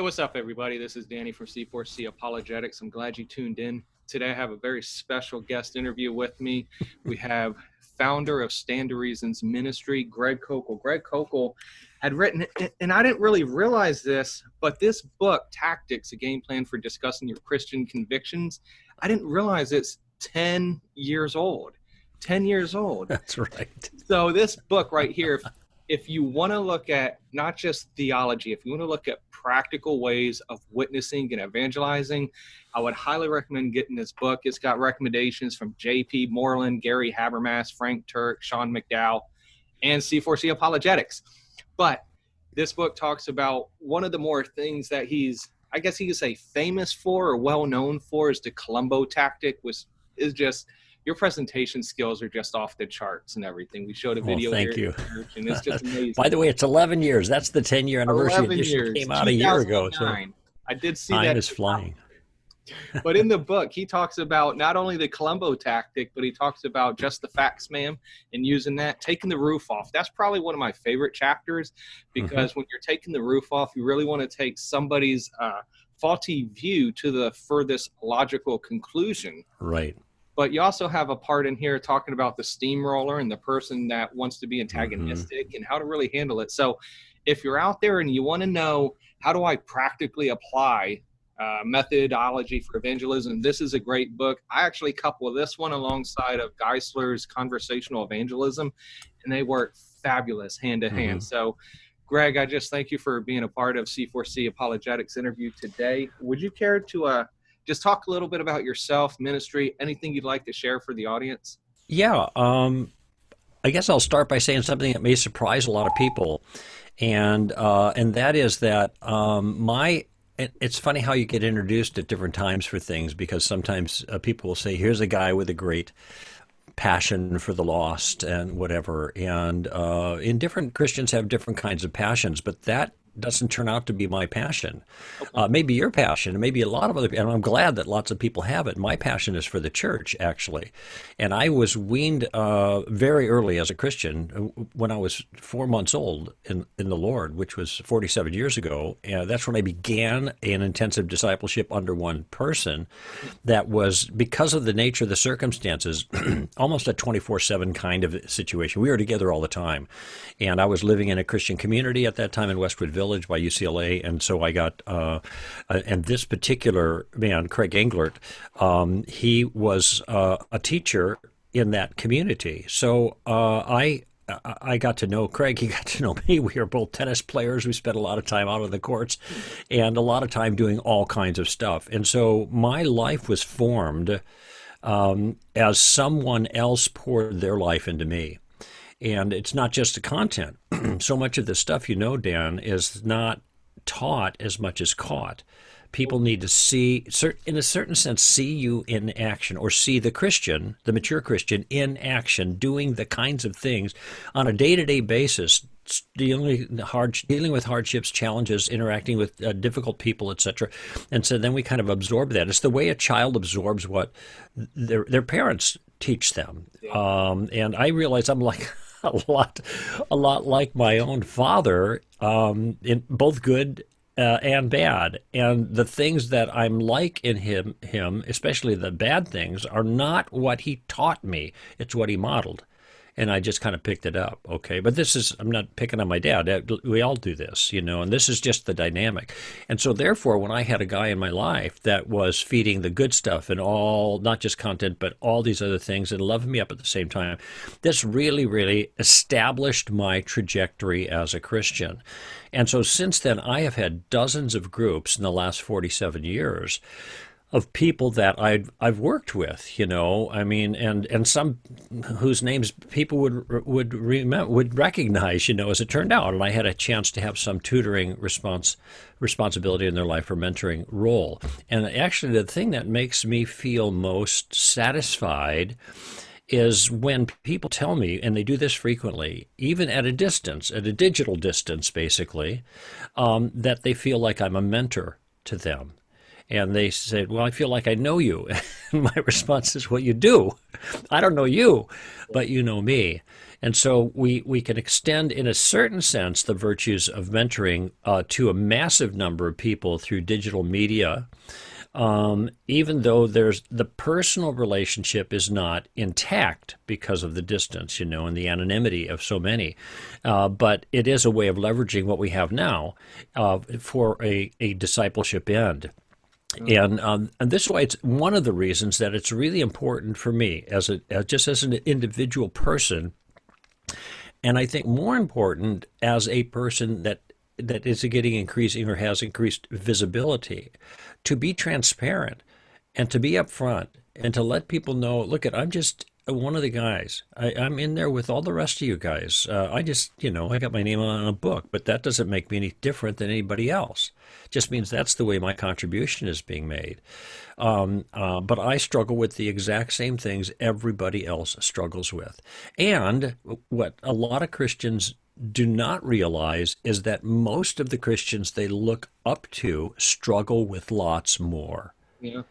Hey, what's up, everybody? This is Danny from C4C Apologetics. I'm glad you tuned in. Today, I have a very special guest interview with me. We have founder of Stand to Reason's ministry, Greg Koukl. Greg Koukl had written, and I didn't really realize this, but this book, Tactics, a Game Plan for Discussing Your Christian Convictions, I didn't realize it's 10 years old. 10 years old. That's right. So this book right here, if you want to look at not just theology, if you want to look at practical ways of witnessing and evangelizing, I would highly recommend getting this book. It's got recommendations from J.P. Moreland, Gary Habermas, Frank Turk, Sean McDowell, and C4C Apologetics. But this book talks about one of the more things that I guess you could say famous for or well known for is the Columbo tactic, which is just your presentation skills are just off the charts and everything. We showed a video thank here you. at church, and it's just amazing. By the way, it's 11 years. That's the 10-year anniversary edition. Came out a year ago. So I did see time that. is flying. But in the book, he talks about not only the Columbo tactic, but he talks about just the facts, ma'am, and using that, taking the roof off. That's probably one of my favorite chapters because when you're taking the roof off, you really want to take somebody's faulty view to the furthest logical conclusion. Right. But you also have a part in here talking about the steamroller and the person that wants to be antagonistic and how to really handle it. So if you're out there and you want to know, how do I practically apply methodology for evangelism, this is a great book. I actually couple this one alongside of Geisler's Conversational Evangelism, and they work fabulous hand to hand. So Greg, I just thank you for being a part of C4C Apologetics interview today. Would you care to just talk a little bit about yourself, ministry, anything you'd like to share for the audience? Yeah. I guess I'll start by saying something that may surprise a lot of people. And that is that it's funny how you get introduced at different times for things, because sometimes people will say, here's a guy with a great passion for the lost and whatever. And different Christians have different kinds of passions, but that doesn't turn out to be my passion. Maybe your passion, and maybe a lot of other people, and I'm glad that lots of people have it. My passion is for the church, actually. And I was weaned very early as a Christian when I was 4 months old in the Lord, which was 47 years ago. And that's when I began an intensive discipleship under one person that was, because of the nature of the circumstances, almost a 24/7 kind of situation. We were together all the time. And I was living in a Christian community at that time in Westwood Village by UCLA, and so I got, and this particular man, Craig Englert, he was a teacher in that community. So I got to know Craig, he got to know me. We were both tennis players. We spent a lot of time out on the courts and a lot of time doing all kinds of stuff. And so my life was formed as someone else poured their life into me. And it's not just the content. So much of the stuff, Dan, is not taught as much as caught. People need to see, in a certain sense, see you in action, or see the Christian, the mature Christian, in action, doing the kinds of things on a day-to-day basis, dealing with hardships, challenges, interacting with difficult people, etc. And so then we kind of absorb that. It's the way a child absorbs what their parents teach them. And I realize I'm like a lot like my own father, in both good and bad. And the things that I'm like in him, especially the bad things, are not what he taught me. It's what he modeled. And I just kind of picked it up, okay? But I'm not picking on my dad. We all do this, and this is just the dynamic. And so therefore, when I had a guy in my life that was feeding the good stuff and all, not just content, but all these other things, and loving me up at the same time, this really, really established my trajectory as a Christian. And so since then, I have had dozens of groups in the last 47 years of people that I've worked with, and some whose names people would recognize, as it turned out. And I had a chance to have some tutoring responsibility in their life, or mentoring role. And actually, the thing that makes me feel most satisfied is when people tell me, and they do this frequently, even at a distance, at a digital distance, basically, that they feel like I'm a mentor to them. And they said, well, I feel like I know you. And my response is, well, you do. I don't know you, but you know me. And so we can extend, in a certain sense, the virtues of mentoring to a massive number of people through digital media, even though there's the personal relationship is not intact because of the distance, and the anonymity of so many. But it is a way of leveraging what we have now for a discipleship end. And this is why it's one of the reasons that it's really important for me just as an individual person, and I think more important as a person that is getting increasing or has increased visibility, to be transparent and to be upfront and to let people know, look, I'm just one of the guys. I'm in there with all the rest of you guys. I just, I got my name on a book, but that doesn't make me any different than anybody else. It just means that's the way my contribution is being made. But I struggle with the exact same things everybody else struggles with. And what a lot of Christians do not realize is that most of the Christians they look up to struggle with lots more. Yeah.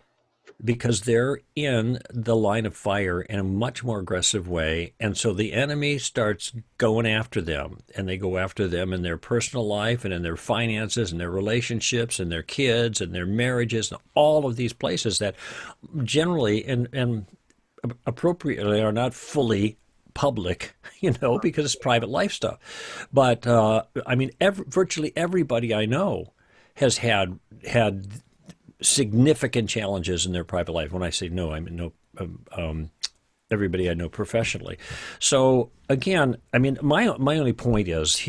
Because they're in the line of fire in a much more aggressive way. And so the enemy starts going after them, and they go after them in their personal life and in their finances and their relationships and their kids and their marriages and all of these places that generally and appropriately are not fully public, because it's private life stuff. But virtually everybody I know has had significant challenges in their private life. When I say no, I mean no. Everybody I know professionally. So again, my only point is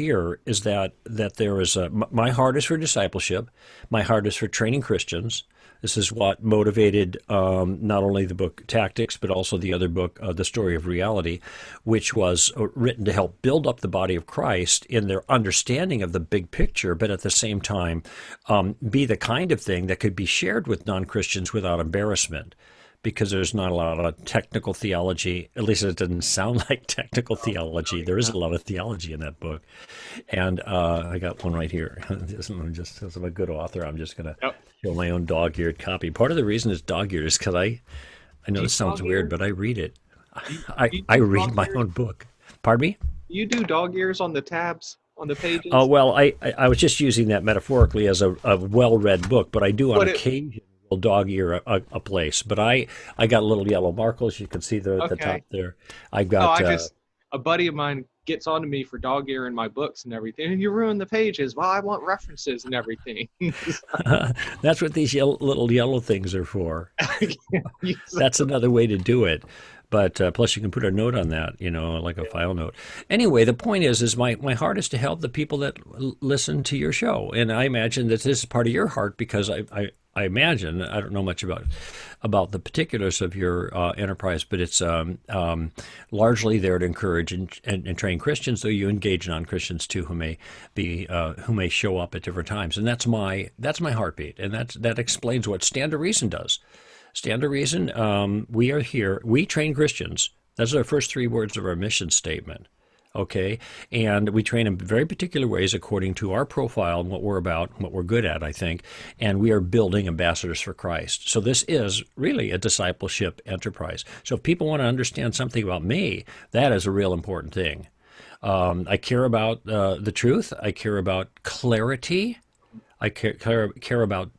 that there is my heart is for discipleship. My heart is for training Christians. This is what motivated not only the book Tactics, but also the other book, The Story of Reality, which was written to help build up the body of Christ in their understanding of the big picture, but at the same time be the kind of thing that could be shared with non-Christians without embarrassment. Because there's not a lot of technical theology, at least it doesn't sound like technical theology. There is a lot of theology in that book. And I got one right here. Just as I'm a good author, I'm just going to show my own dog-eared copy. Part of the reason it's dog-eared is because I know this sounds weird, but I read it. I read my own book. Pardon me? You do dog ears on the tabs, on the pages? Oh, well, I was just using that metaphorically as a well-read book, but I do on occasion dog ear a place. But I got little yellow markers. You can see at the top there. I got a buddy of mine gets on to me for dog ear in my books and everything, and you ruin the pages. Well, I want references and everything. That's what these little yellow things are for. That's another way to do it. But plus you can put a note on that, like a file note. Anyway, the point is my heart is to help the people that listen to your show. And I imagine that this is part of your heart because I imagine, I don't know much about the particulars of your enterprise, but it's largely there to encourage and train Christians, though you engage non-Christians too, who may show up at different times. And that's my heartbeat, and that explains what Stand to Reason does. Stand to Reason, we are here. We train Christians. Those are the first three words of our mission statement. Okay, and we train in very particular ways according to our profile and what we're about, and what we're good at, I think, and we are building ambassadors for Christ. So this is really a discipleship enterprise. So if people want to understand something about me, that is a real important thing. I care about the truth. I care about clarity. I care about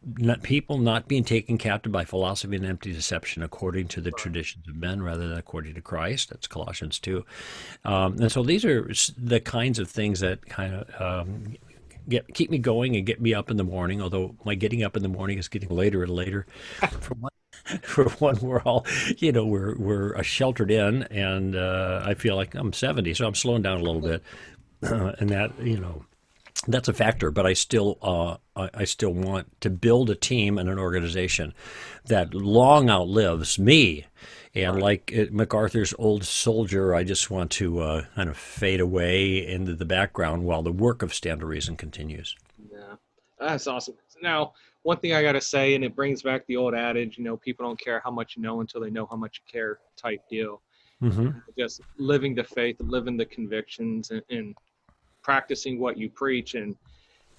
people not being taken captive by philosophy and empty deception according to the traditions of men rather than according to Christ. That's Colossians 2. And so these are the kinds of things that kind of keep me going and get me up in the morning, although my getting up in the morning is getting later and later. For one, we're all, we're sheltered in, and I feel like I'm 70, so I'm slowing down a little bit. And that, that's a factor, but I still want to build a team and an organization that long outlives me. And like MacArthur's old soldier, I just want to kind of fade away into the background while the work of Stand to Reason continues. Yeah, that's awesome. Now, one thing I got to say, and it brings back the old adage, people don't care how much you know until they know how much you care type deal. Mm-hmm. Just living the faith, living the convictions, and practicing what you preach. And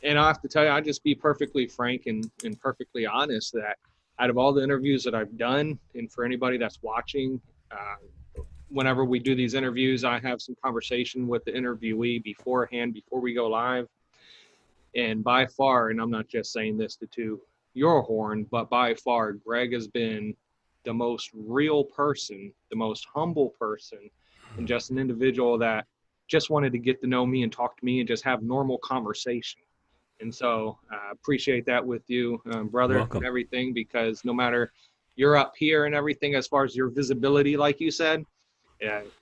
I have to tell you, I just be perfectly frank and perfectly honest that out of all the interviews that I've done, and for anybody that's watching, whenever we do these interviews, I have some conversation with the interviewee beforehand, before we go live. And by far, and I'm not just saying this to toot your horn, but by far, Greg has been the most real person, the most humble person, and just an individual that just wanted to get to know me and talk to me and just have normal conversation. And so I appreciate that with you, brother, and everything, because no matter you're up here and everything, as far as your visibility, like you said,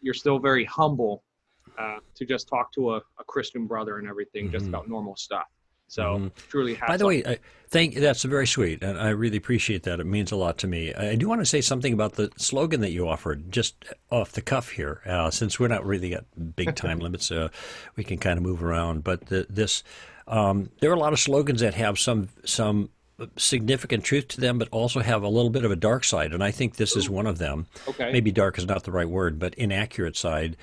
you're still very humble to just talk to a Christian brother and everything, just about normal stuff. So truly hats off. By the way, that's very sweet, and I really appreciate that. It means a lot to me. I do want to say something about the slogan that you offered, just off the cuff here, since we're not really at big time limits. We can kind of move around, but there are a lot of slogans that have some significant truth to them, but also have a little bit of a dark side, and I think this is one of them. Okay. Maybe dark is not the right word, but inaccurate side.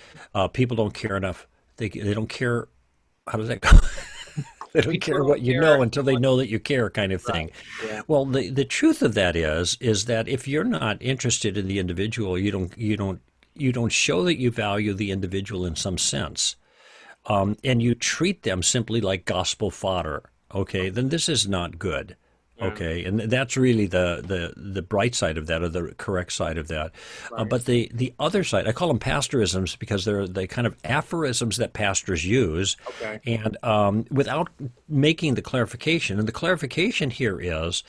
People don't care enough. They don't care. How does that go? They don't care what you know until they know that you care, kind of thing. Right. Yeah. Well, the truth of that is that if you're not interested in the individual, you don't show that you value the individual in some sense, and you treat them simply like gospel fodder. Okay, then this is not good. Okay, and that's really the bright side of that, or the correct side of that. Right. But the other side, I call them pastorisms because they're the kind of aphorisms that pastors use, and without making the clarification. And the clarification here is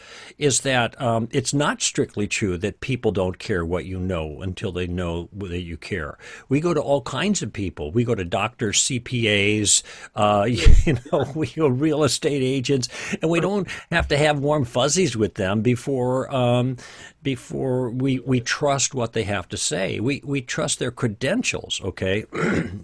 that it's not strictly true that people don't care what you know until they know that you care. We go to all kinds of people. We go to doctors, CPAs, we go real estate agents, and we don't have to have warm fuzzies with them before we trust what they have to say. We trust their credentials. Okay,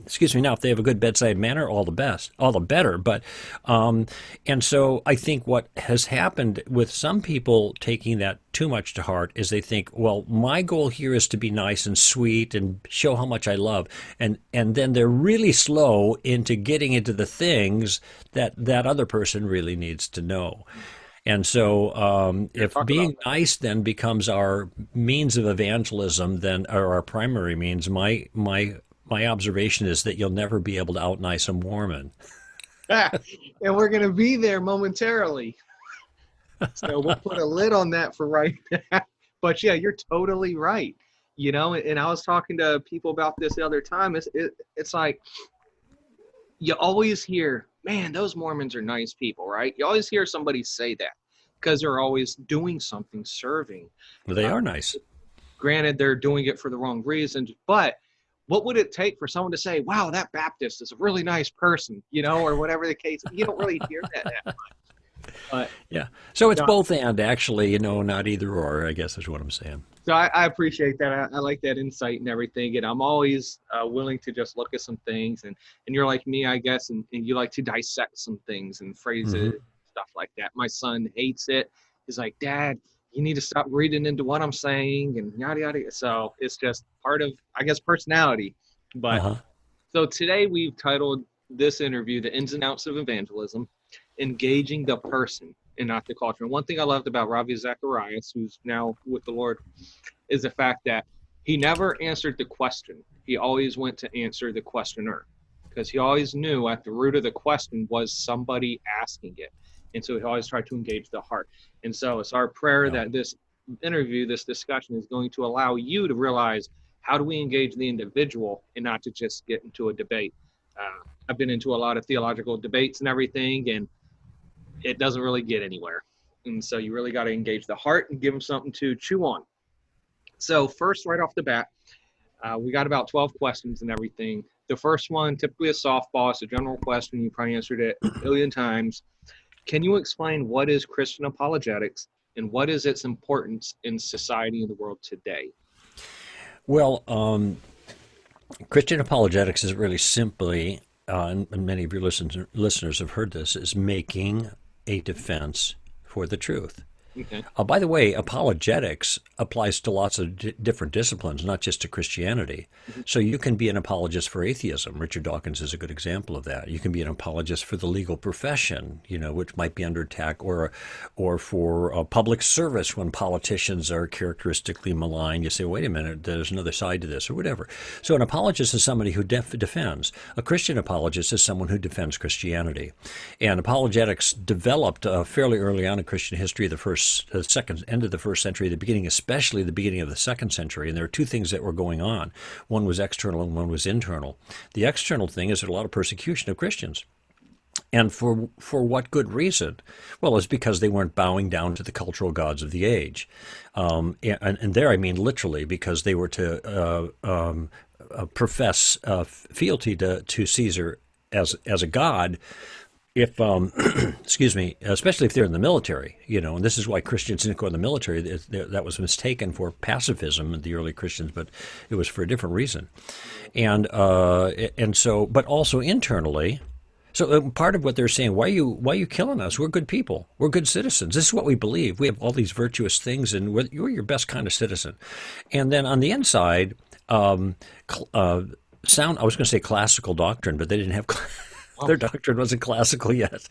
excuse me. Now, if they have a good bedside manner, all the better. But and so I think what has happened with some people taking that too much to heart is they think, well, my goal here is to be nice and sweet and show how much I love, and then they're really slow into getting into the things that other person really needs to know. And so if being nice then becomes our means of evangelism, then, or our primary means, my observation is that you'll never be able to out-nice a Mormon. And we're going to be there momentarily. So we'll put a lid on that for right now. But yeah, you're totally right. And I was talking to people about this the other time. It's like, you always hear, man, those Mormons are nice people, right? You always hear somebody say that because they're always doing something, serving. Well, they are nice. Granted, they're doing it for the wrong reasons, but what would it take for someone to say, wow, that Baptist is a really nice person, or whatever the case? You don't really hear that much. But, yeah. So it's both and, actually, not either or, I guess is what I'm saying. So I appreciate that. I like that insight and everything. And I'm always willing to just look at some things. And you're like me, I guess, and you like to dissect some things and phrases, stuff like that. My son hates it. He's like, Dad, you need to stop reading into what I'm saying and yada, yada. So it's just part of, I guess, personality. But so today we've titled this interview, The Ins and Outs of Evangelism, Engaging the Person and not the culture. And one thing I loved about Ravi Zacharias, who's now with the Lord, is the fact that he never answered the question. He always went to answer the questioner, because he always knew at the root of the question was somebody asking it. And so he always tried to engage the heart. And so it's our prayer that this interview, this discussion is going to allow you to realize, how do we engage the individual and not to just get into a debate? I've been into a lot of theological debates and everything, and it doesn't really get anywhere. And so you really got to engage the heart and give them something to chew on. So first, right off the bat, we got about 12 questions and everything. The first one, typically a softball, it's a general question. You probably answered it a billion times. Can you explain what is Christian apologetics and what is its importance in society and the world today? Well, Christian apologetics is really simply, and many of your listeners have heard this, is making a defense for the truth. Okay. By the way, apologetics applies to lots of different disciplines, not just to Christianity. So you can be an apologist for atheism. Richard Dawkins is a good example of that. You can be an apologist for the legal profession, which might be under attack, or for public service when politicians are characteristically maligned. You say, wait a minute, there's another side to this, or whatever. So an apologist is somebody who defends. A Christian apologist is someone who defends Christianity. And apologetics developed fairly early on in Christian history, end of the first century, especially the beginning of the second century. And there are two things that were going on. One was external and one was internal. The external thing is a lot of persecution of Christians. And for what good reason? Well, it's because they weren't bowing down to the cultural gods of the age. And there I mean literally, because they were to profess fealty to Caesar as a god. If, excuse me, especially if they're in the military, and this is why Christians didn't go in the military. That was mistaken for pacifism in the early Christians, but it was for a different reason. And so, but also internally. So part of what they're saying, why are you killing us? We're good people. We're good citizens. This is what we believe. We have all these virtuous things, and you're your best kind of citizen. And then on the inside, I was going to say classical doctrine, but they didn't have. Their doctrine wasn't classical yet.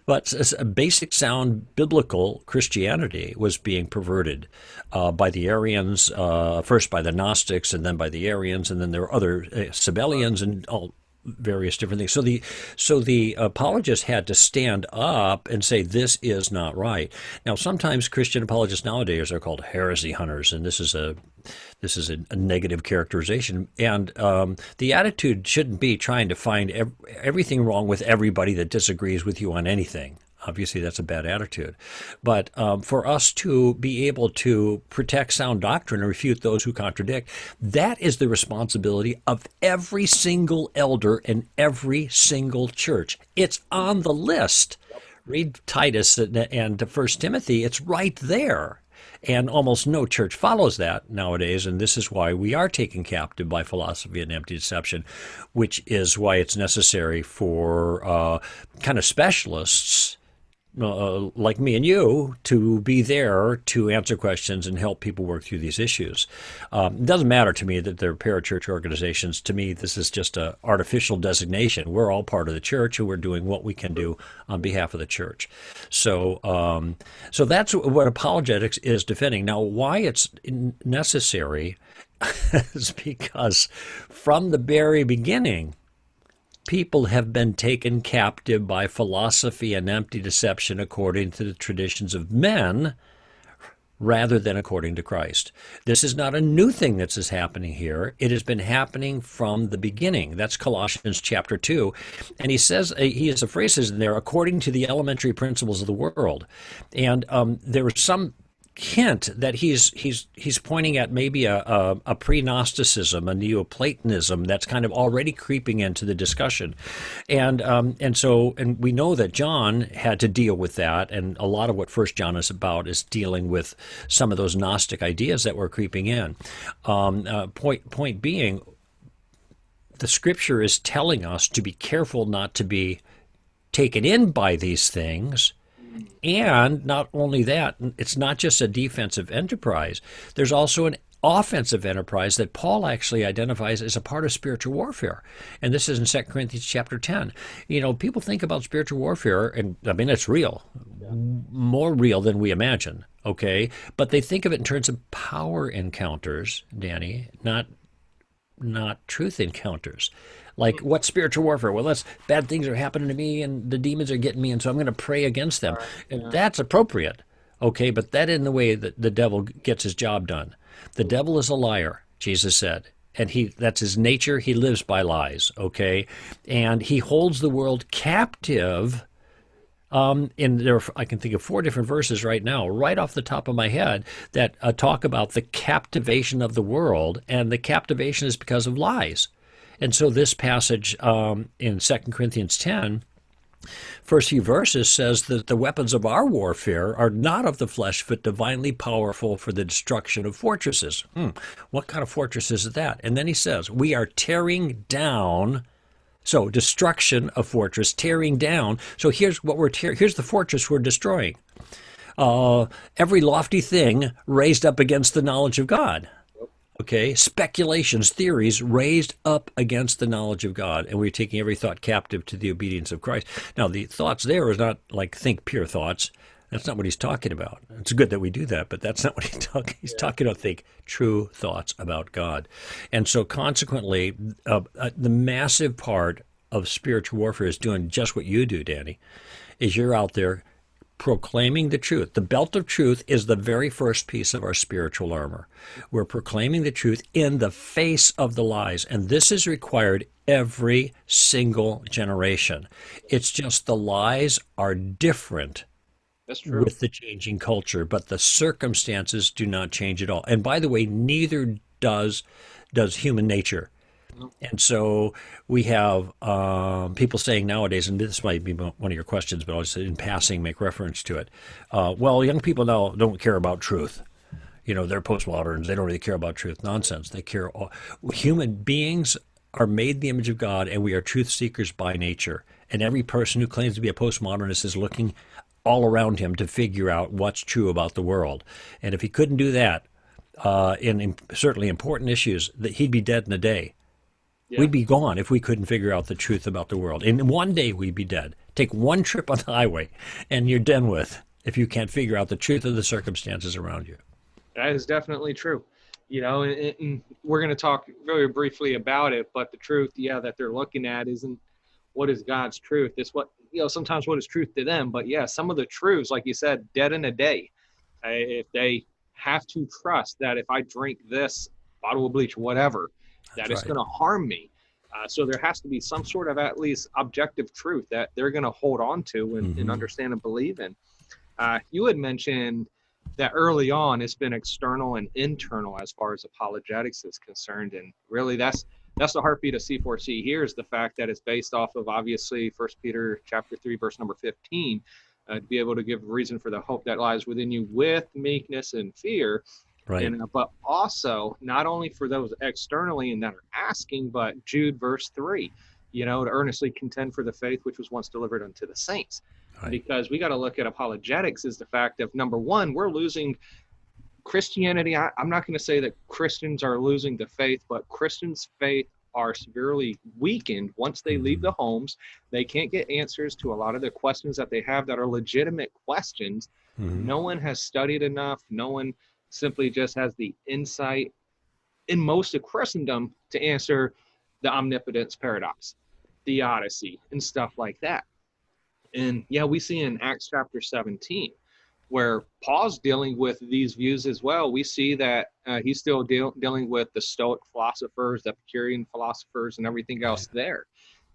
But a basic sound biblical Christianity was being perverted by the Arians, first by the Gnostics, and then by the Arians, and then there were other Sabellians and all various different things. So the apologists had to stand up and say, this is not right. Now, sometimes Christian apologists nowadays are called heresy hunters, and this is a negative characterization. And the attitude shouldn't be trying to find everything wrong with everybody that disagrees with you on anything. Obviously, that's a bad attitude. But for us to be able to protect sound doctrine and refute those who contradict, that is the responsibility of every single elder in every single church. It's on the list. Read Titus and 1 Timothy. It's right there. And almost no church follows that nowadays, and this is why we are taken captive by philosophy and empty deception, which is why it's necessary for kind of specialists like me and you to be there to answer questions and help people work through these issues. It doesn't matter to me that they're parachurch organizations. To me, this is just an artificial designation. We're all part of the church, and we're doing what we can do on behalf of the church. So that's what apologetics is defending. Now, why it's necessary is because from the very beginning, people have been taken captive by philosophy and empty deception according to the traditions of men rather than according to Christ. This is not a new thing that is happening here. It has been happening from the beginning. That's Colossians chapter 2. And he says, he has a phrase in there, according to the elementary principles of the world. And there was some hint that he's pointing at maybe a pre-Gnosticism, a Neoplatonism that's kind of already creeping into the discussion, and we know that John had to deal with that, and a lot of what First John is about is dealing with some of those Gnostic ideas that were creeping in. Point being, the Scripture is telling us to be careful not to be taken in by these things. And not only that, it's not just a defensive enterprise. There's also an offensive enterprise that Paul actually identifies as a part of spiritual warfare. And this is in 2 Corinthians chapter 10. People think about spiritual warfare, and I mean, it's real, more real than we imagine, okay? But they think of it in terms of power encounters, Danny, not truth encounters. Like, what spiritual warfare? Well, bad things are happening to me, and the demons are getting me, and so I'm going to pray against them. And that's appropriate, okay? But that isn't the way that the devil gets his job done. The devil is a liar, Jesus said, and that's his nature. He lives by lies, okay? And he holds the world captive. I can think of 4 different verses right now, right off the top of my head, that talk about the captivation of the world, and the captivation is because of lies. And so this passage in 2 Corinthians 10, first few verses, says that the weapons of our warfare are not of the flesh, but divinely powerful for the destruction of fortresses. What kind of fortresses is that? And then he says, we are tearing down. So destruction of fortress, tearing down. So here's what here's the fortress we're destroying. every lofty thing raised up against the knowledge of God. Okay, speculations, theories raised up against the knowledge of God, and we're taking every thought captive to the obedience of Christ. Now, the thoughts there is not like think pure thoughts. That's not what he's talking about. It's good that we do that, but that's not what he's talking about. Think true thoughts about God. And so consequently, the massive part of spiritual warfare is doing just what you do, Danny, is you're out there proclaiming the truth. The belt of truth is the very first piece of our spiritual armor. We're proclaiming the truth in the face of the lies, and this is required every single generation. It's just the lies are different. That's true. With the changing culture, but the circumstances do not change at all. And by the way, neither does human nature. And so we have people saying nowadays, and this might be one of your questions, but I'll just in passing make reference to it. Well, young people now don't care about truth. You know, they're postmoderns. They don't really care about truth. Nonsense. They care. Human beings are made in the image of God, and we are truth seekers by nature. And every person who claims to be a postmodernist is looking all around him to figure out what's true about the world. And if he couldn't do that in certainly important issues, that he'd be dead in a day. Yeah. We'd be gone if we couldn't figure out the truth about the world. In one day, we'd be dead. Take one trip on the highway, and you're done with if you can't figure out the truth of the circumstances around you. That is definitely true. You know, and we're going to talk very briefly about it, but the truth, that they're looking at isn't what is God's truth. It's what, sometimes what is truth to them. But yeah, some of the truths, like you said, dead in a day. If they have to trust that if I drink this bottle of bleach, whatever, that it's going to harm me. So there has to be some sort of at least objective truth that they're going to hold on to and understand and believe in. You had mentioned that early on it's been external and internal as far as apologetics is concerned. And really that's the heartbeat of C4C here is the fact that it's based off of obviously 1 Peter chapter 3, verse number 15, to be able to give reason for the hope that lies within you with meekness and fear. Right. And, but also not only for those externally and that are asking, but Jude verse 3, to earnestly contend for the faith which was once delivered unto the saints. Right. Because we got to look at apologetics is the fact of, number one, we're losing Christianity. I'm not going to say that Christians are losing the faith, but Christians' faith are severely weakened once they leave the homes. They can't get answers to a lot of the questions that they have that are legitimate questions. No one has studied enough. No one simply just has the insight in most of Christendom to answer the omnipotence paradox, theodicy, and stuff like that. And we see in Acts chapter 17, where Paul's dealing with these views as well. We see that he's still dealing with the Stoic philosophers, the Epicurean philosophers, and everything else there.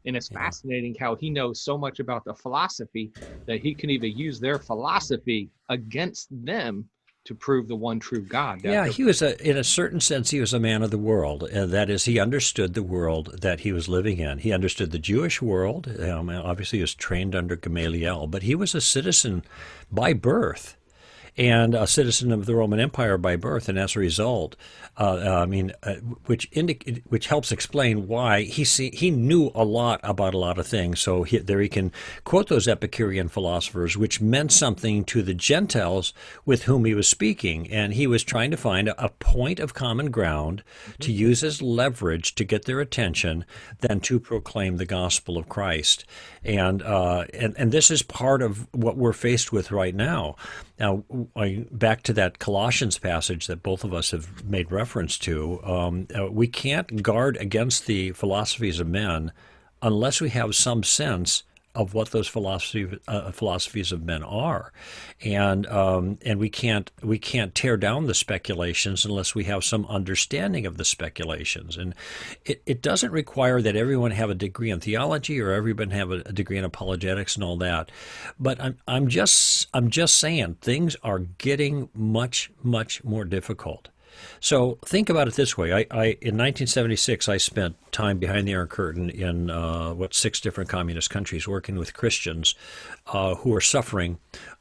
And it's fascinating how he knows so much about the philosophy that he can even use their philosophy against them to prove the one true God. He was, in a certain sense, he was a man of the world. That is, he understood the world that he was living in. He understood the Jewish world. Obviously, he was trained under Gamaliel, but he was a citizen by birth and a citizen of the Roman Empire by birth. And as a result, which helps explain why he knew a lot about a lot of things. So he can quote those Epicurean philosophers, which meant something to the Gentiles with whom he was speaking. And he was trying to find a point of common ground to use as leverage to get their attention than to proclaim the gospel of Christ. And this is part of what we're faced with right now. Now, back to that Colossians passage that both of us have made reference to, we can't guard against the philosophies of men unless we have some sense of what those philosophies of men are, and we can't tear down the speculations unless we have some understanding of the speculations. And it doesn't require that everyone have a degree in theology or everyone have a degree in apologetics and all that. But I'm just saying things are getting much more difficult. So think about it this way. In 1976, I spent time behind the Iron Curtain in 6 different communist countries working with Christians who were suffering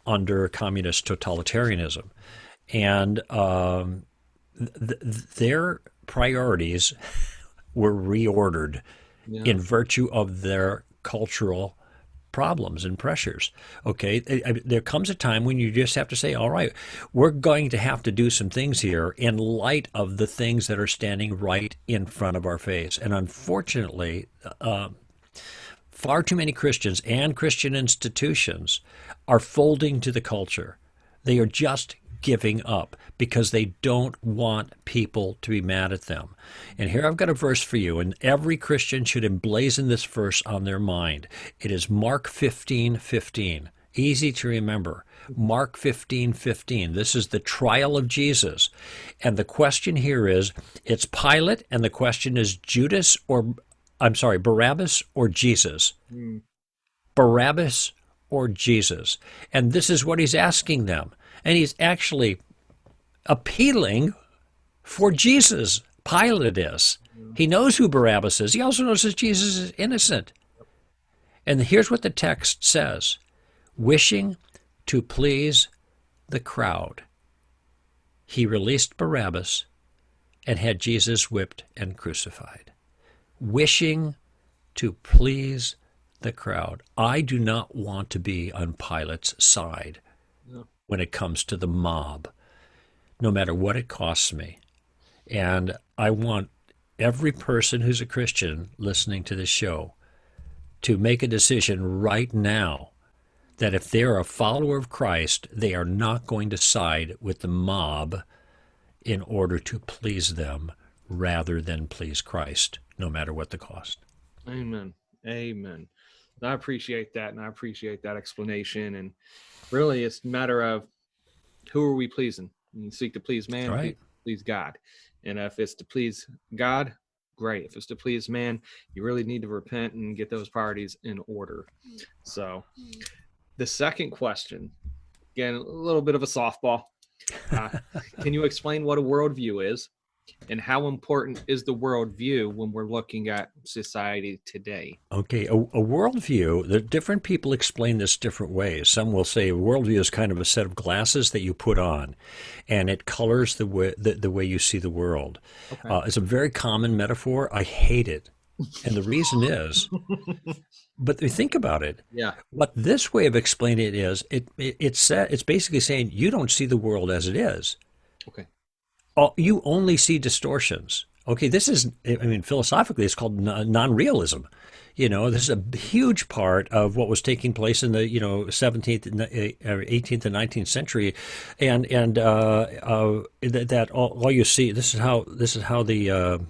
under communist totalitarianism. And their priorities were reordered in virtue of their cultural problems and pressures. Okay, there comes a time when you just have to say, all right, we're going to have to do some things here in light of the things that are standing right in front of our face. And unfortunately, far too many Christians and Christian institutions are folding to the culture. They are just giving up because they don't want people to be mad at them. And here I've got a verse for you, and every Christian should emblazon this verse on their mind. It is Mark 15:15. Easy to remember. Mark 15:15. This is the trial of Jesus. And the question here is, it's Pilate, and the question is Barabbas or Jesus? Barabbas or Jesus? And this is what he's asking them. And he's actually appealing for Jesus. Pilate is. He knows who Barabbas is. He also knows that Jesus is innocent. And here's what the text says. Wishing to please the crowd, he released Barabbas and had Jesus whipped and crucified. Wishing to please the crowd. I do not want to be on Pilate's side when it comes to the mob, no matter what it costs me. And I want every person who's a Christian listening to this show to make a decision right now that if they're a follower of Christ, they are not going to side with the mob in order to please them rather than please Christ, no matter what the cost. Amen. Amen. I appreciate that, and I appreciate that explanation. And really, it's a matter of who are we pleasing? You seek to please man, right. Please God. And if it's to please God, great. If it's to please man, you really need to repent and get those priorities in order. So the second question, again, a little bit of a softball. Can you explain what a worldview is? And how important is the worldview when we're looking at society today? Okay, a worldview, the different people explain this different ways. Some will say a worldview is kind of a set of glasses that you put on, and it colors the way you see the world. Okay. It's a very common metaphor. I hate it. And the reason is, but think about it. Yeah. What this way of explaining it is, it's basically saying you don't see the world as it is. Okay. You only see distortions. Okay, this is, philosophically, it's called non-realism. This is a huge part of what was taking place in the, 17th, 18th, and 19th century, and that all you see. This is how the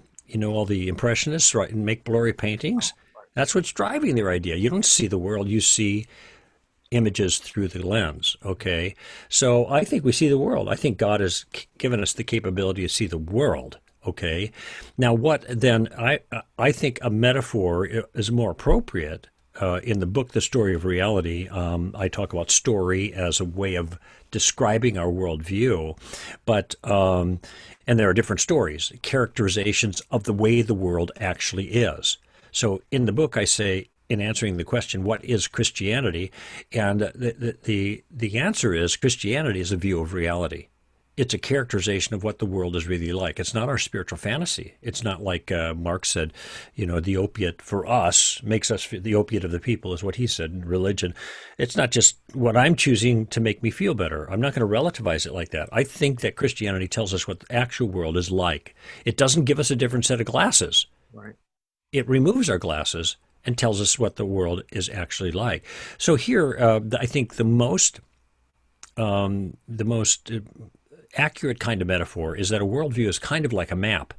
all the impressionists write and make blurry paintings. That's what's driving their idea. You don't see the world; you see images through the lens. Okay, so I think we see the world. I think God has given us the capability to see the world. Okay, now what then? I think a metaphor is more appropriate. In the book, The Story of Reality, I talk about story as a way of describing our worldview, but and there are different stories, characterizations of the way the world actually is. So in the book, I say, in answering the question, what is Christianity? And the answer is Christianity is a view of reality. It's a characterization of what the world is really like. It's not our spiritual fantasy. It's not like Marx said, the opiate for us makes us, the opiate of the people is what he said in religion. It's not just what I'm choosing to make me feel better. I'm not going to relativize it like that. I think that Christianity tells us what the actual world is like. It doesn't give us a different set of glasses. Right. It removes our glasses and tells us what the world is actually like. So here, I think the most accurate kind of metaphor is that a worldview is kind of like a map.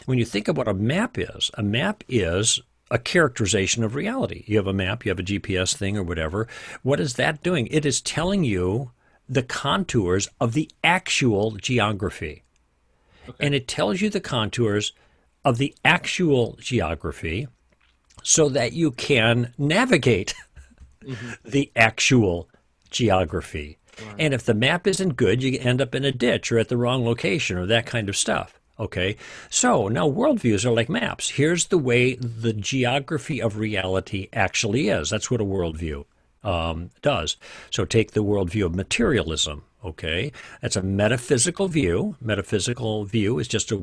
When you think of what a map is a characterization of reality. You have a map, you have a GPS thing or whatever. What is that doing? It is telling you the contours of the actual geography. Okay. And it tells you the contours of the actual geography so that you can navigate the actual geography. Right. And if the map isn't good, you end up in a ditch or at the wrong location or that kind of stuff. Okay, so now worldviews are like maps. Here's the way the geography of reality actually is. That's what a worldview does. So take the worldview of materialism. Okay, that's a metaphysical view. Metaphysical view is just a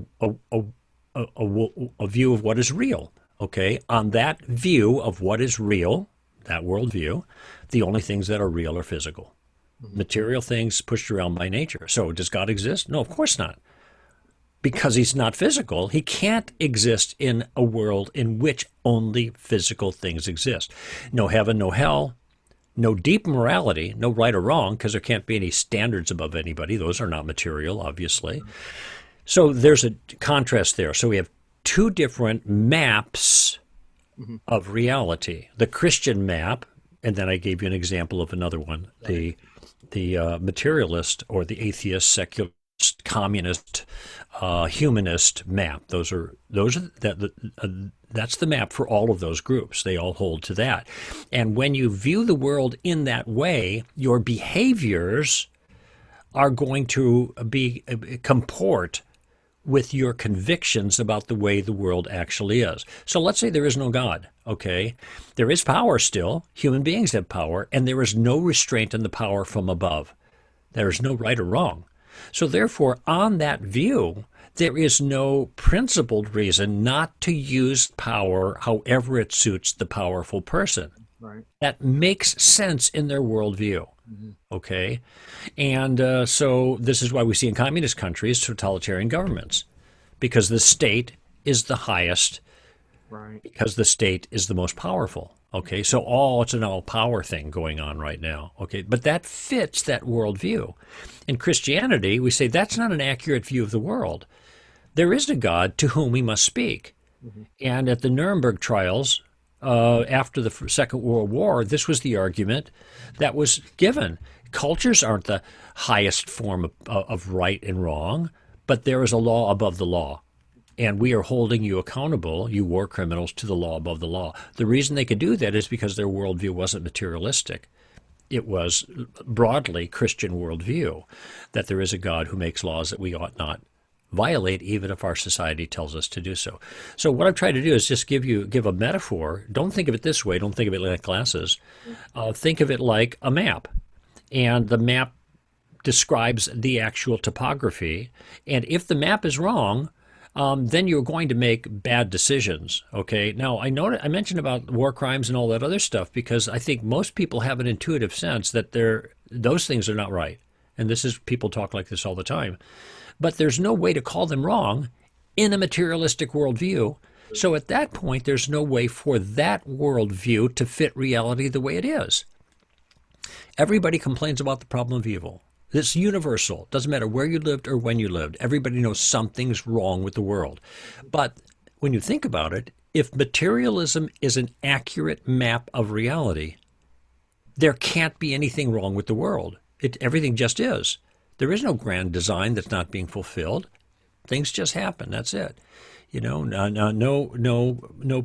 view of what is real. Okay, on that view of what is real, that worldview, the only things that are real are physical. Material things pushed around by nature. So does God exist? No, of course not. Because he's not physical, he can't exist in a world in which only physical things exist. No heaven, no hell, no deep morality, no right or wrong, because there can't be any standards above anybody. Those are not material, obviously. So there's a contrast there. So we have two different maps of reality. The Christian map, and then I gave you an example of another one, the materialist or the atheist, secularist, communist, humanist map. That's the map for all of those groups. They all hold to that. And when you view the world in that way, your behaviors are going to comport with your convictions about the way the world actually is. So let's say there is no God, okay? There is power still. Human beings have power, and there is no restraint on the power from above. There is no right or wrong. So therefore, on that view, there is no principled reason not to use power however it suits the powerful person. Right. That makes sense in their worldview. Okay? And so this is why we see in communist countries totalitarian governments, because the state is the highest, Right. because the state is the most powerful. Okay, so it's an all-power thing going on right now. Okay, but that fits that worldview. In Christianity, we say that's not an accurate view of the world. There is a God to whom we must speak. And at the Nuremberg trials, after the Second World War, this was the argument that was given. Cultures aren't the highest form of right and wrong, but there is a law above the law. And we are holding you accountable, you war criminals, to the law above the law. The reason they could do that is because their worldview wasn't materialistic. It was broadly Christian worldview, that there is a God who makes laws that we ought not violate, even if our society tells us to do so. So what I've tried to do is just give a metaphor. Don't think of it this way. Don't think of it like glasses. Think of it like a map. And the map describes the actual topography. And if the map is wrong, then you're going to make bad decisions. Okay. Now I mentioned about war crimes and all that other stuff because I think most people have an intuitive sense that those things are not right. And people talk like this all the time. But there's no way to call them wrong in a materialistic worldview. So at that point, there's no way for that worldview to fit reality the way it is. Everybody complains about the problem of evil. It's universal. Doesn't matter where you lived or when you lived. Everybody knows something's wrong with the world. But when you think about it, if materialism is an accurate map of reality, there can't be anything wrong with the world. Everything just is. There is no grand design that's not being fulfilled. Things just happen. That's it. No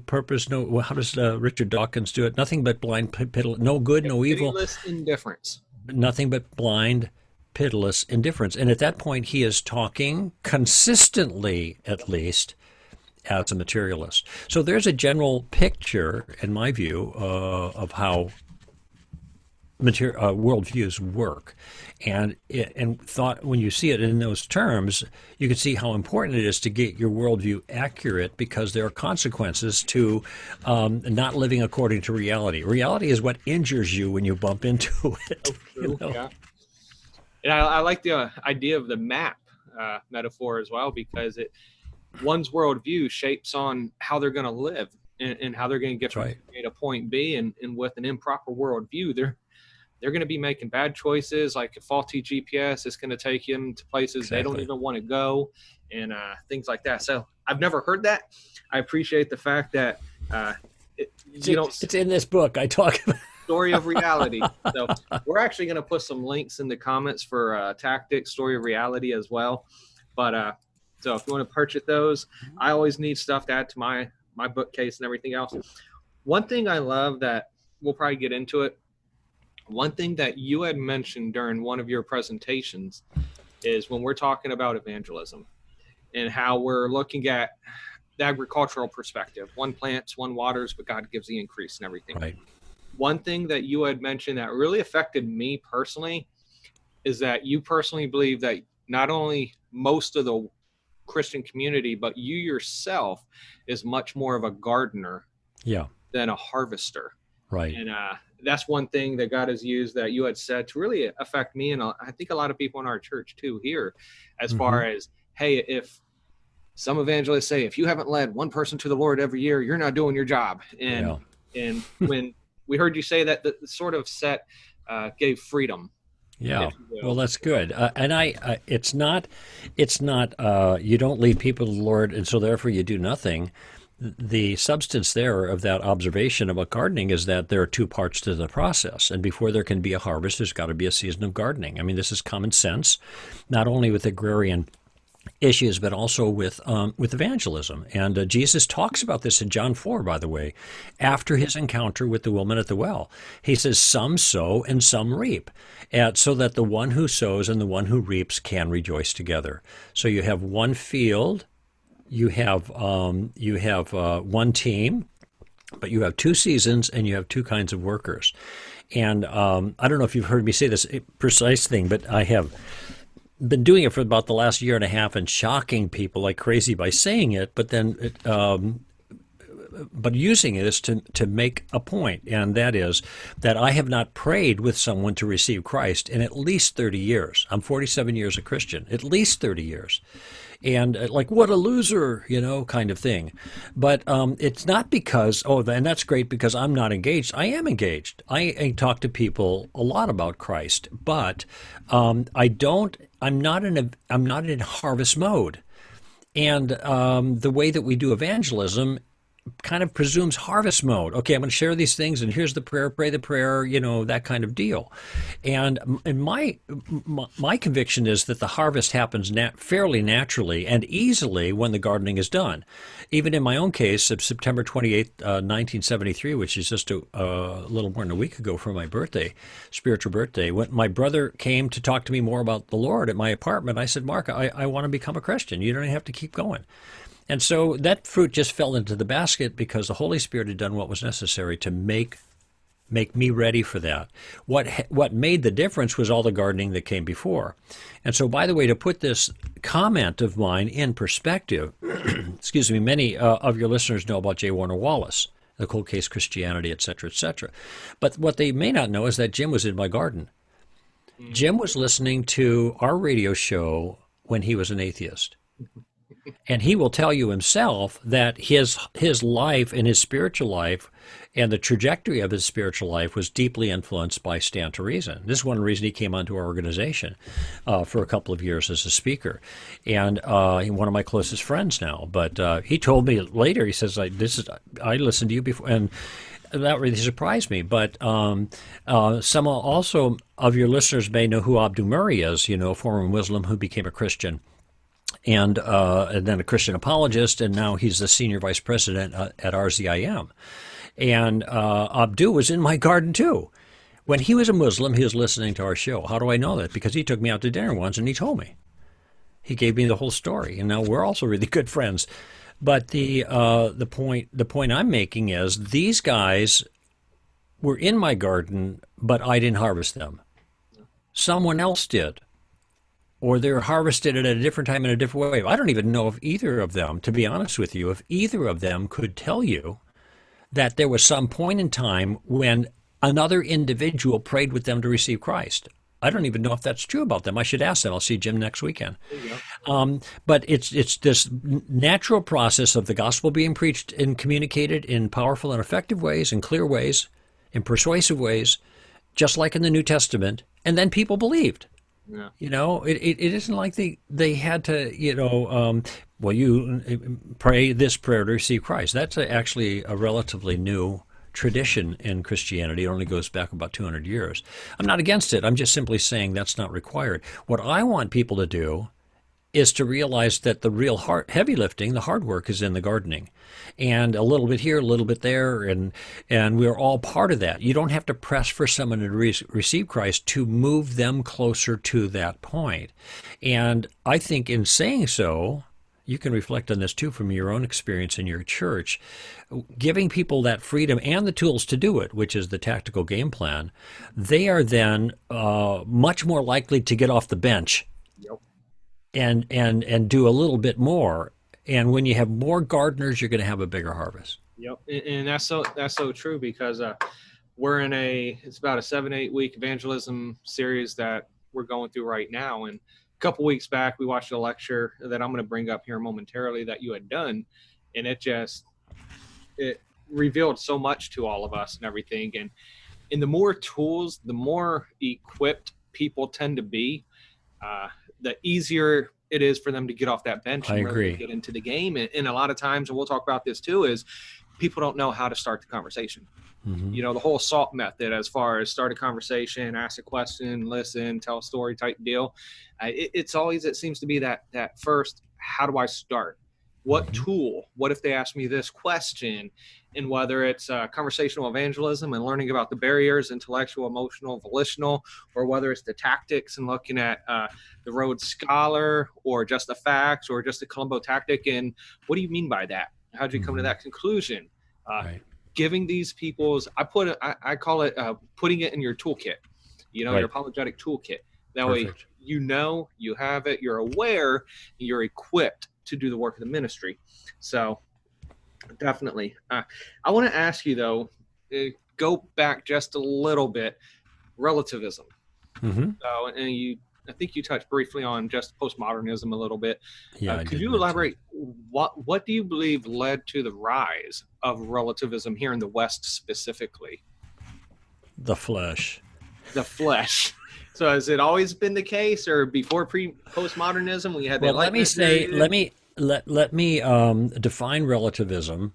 purpose. No. How does Richard Dawkins do it? Nothing but blind, pitiless. No good, no evil. Pitiless indifference. Nothing but blind, pitiless indifference. And at that point, he is talking consistently, at least, as a materialist. So there's a general picture, in my view, of how worldviews work. And when you see it in those terms, you can see how important it is to get your worldview accurate, because there are consequences to not living according to reality. Reality is what injures you when you bump into it. Yeah. And I like the idea of the map metaphor as well, because one's worldview shapes on how they're going to live and how they're going to get from point A to point B. And with an improper worldview, they're going to be making bad choices, like a faulty GPS is going to take them to places they don't even want to go, and things like that. So I've never heard that. I appreciate the fact that it's in this book I talk about. Story of Reality. So we're actually going to put some links in the comments for Tactics, Story of Reality as well. But so if you want to purchase those, I always need stuff to add to my bookcase and everything else. One thing I love that we'll probably get into it. One thing that you had mentioned during one of your presentations is when we're talking about evangelism and how we're looking at the agricultural perspective. One plants, one waters, but God gives the increase and everything. Right. One thing that you had mentioned that really affected me personally is that you personally believe that not only most of the Christian community, but you yourself is much more of a gardener than a harvester. Right. And that's one thing that God has used that you had said to really affect me, and I think a lot of people in our church too here, as far as, hey, if some evangelists say, if you haven't led one person to the Lord every year, you're not doing your job. And Yeah. and when we heard you say that, the sort of set gave freedom, Yeah. if you Well, will. that's good. And it's not, you don't lead people to the Lord, and so therefore you do nothing. The substance there of that observation about gardening is that there are two parts to the process. And before there can be a harvest, there's got to be a season of gardening. I mean, this is common sense, not only with agrarian issues, but also with evangelism. And Jesus talks about this in John 4, by the way, after his encounter with the woman at the well. He says, some sow and some reap, so that the one who sows and the one who reaps can rejoice together. So you have one field, you have one team, but you have two seasons and you have two kinds of workers. And I don't know if you've heard me say this precise thing, but I have been doing it for about the last year and a half and shocking people like crazy by saying it, but then but using it is to make a point, and that is that I have not prayed with someone to receive Christ in at least 30 years. I'm 47 years a Christian, at least 30 years. And like, what a loser, kind of thing. But it's not because, and that's great because I'm not engaged. I am engaged. I talk to people a lot about Christ, but I'm not in harvest mode. And the way that we do evangelism kind of presumes harvest mode. Okay, I'm going to share these things, and here's the prayer, pray the prayer, that kind of deal. And my conviction is that the harvest happens fairly naturally and easily when the gardening is done. Even in my own case, of September 28th, 1973, which is just a little more than a week ago for my birthday, spiritual birthday, when my brother came to talk to me more about the Lord at my apartment, I said, Mark, I want to become a Christian. You don't have to keep going. And so that fruit just fell into the basket because the Holy Spirit had done what was necessary to make me ready for that. What made the difference was all the gardening that came before. And so, by the way, to put this comment of mine in perspective, excuse me, many of your listeners know about J. Warner Wallace, the Cold Case Christianity, et cetera, et cetera. But what they may not know is that Jim was in my garden. Jim was listening to our radio show when he was an atheist. And he will tell you himself that his life and his spiritual life and the trajectory of his spiritual life was deeply influenced by Stand to Reason. This is one reason he came onto our organization for a couple of years as a speaker, and one of my closest friends now. But he told me later, he says, I listened to you before, and that really surprised me. But some also of your listeners may know who Abdul Murray is, a former Muslim who became a Christian. And then a Christian apologist, and now he's the senior vice president at RZIM. And Abdu was in my garden too. When he was a Muslim, he was listening to our show. How do I know that? Because he took me out to dinner once and he told me. He gave me the whole story, and now we're also really good friends. But the point I'm making is these guys were in my garden, but I didn't harvest them. Someone else did. Or they're harvested at a different time in a different way. I don't even know if either of them, to be honest with you, if either of them could tell you that there was some point in time when another individual prayed with them to receive Christ. I don't even know if that's true about them. I should ask them. I'll see Jim next weekend. But it's this natural process of the gospel being preached and communicated in powerful and effective ways, in clear ways, in persuasive ways, just like in the New Testament, and then people believed. Yeah. It isn't like they had to, you pray this prayer to receive Christ. That's actually a relatively new tradition in Christianity. It only goes back about 200 years. I'm not against it. I'm just simply saying that's not required. What I want people to do is to realize that the real heavy lifting, the hard work, is in the gardening. And a little bit here, a little bit there, and we're all part of that. You don't have to press for someone to receive Christ to move them closer to that point. And I think in saying so, you can reflect on this too from your own experience in your church, giving people that freedom and the tools to do it, which is the tactical game plan. They are then much more likely to get off the bench. Yep. And do a little bit more. And when you have more gardeners, you're going to have a bigger harvest. Yep, and that's so true because we're in it's about a 7-8 week evangelism series that we're going through right now. And a couple weeks back, we watched a lecture that I'm going to bring up here momentarily that you had done. And it revealed so much to all of us and everything. And the more tools, the more equipped people tend to be, the easier it is for them to get off that bench and really get into the game. And a lot of times, and we'll talk about this too, is people don't know how to start the conversation. Mm-hmm. You know, the whole SALT method, as far as start a conversation, ask a question, listen, tell a story type deal. It seems to be that first, how do I start? What mm-hmm. tool? What if they ask me this question? And whether it's conversational evangelism and learning about the barriers, intellectual, emotional, volitional, or whether it's the tactics and looking at the Rhodes Scholar or just the facts or just the Columbo tactic. And what do you mean by that? How did you come to that conclusion? Right. Giving these people's, I call it putting it in your toolkit, your apologetic toolkit. That Perfect. Way, you have it, you're aware, you're equipped to do the work of the ministry. So definitely. I want to ask you, though, go back just a little bit, relativism. Mm-hmm. So, and I think you touched briefly on just postmodernism a little bit. Yeah, could you elaborate? What do you believe led to the rise of relativism here in the West specifically? The flesh. The flesh. So has it always been the case, or before postmodernism we had? Well, let me define relativism.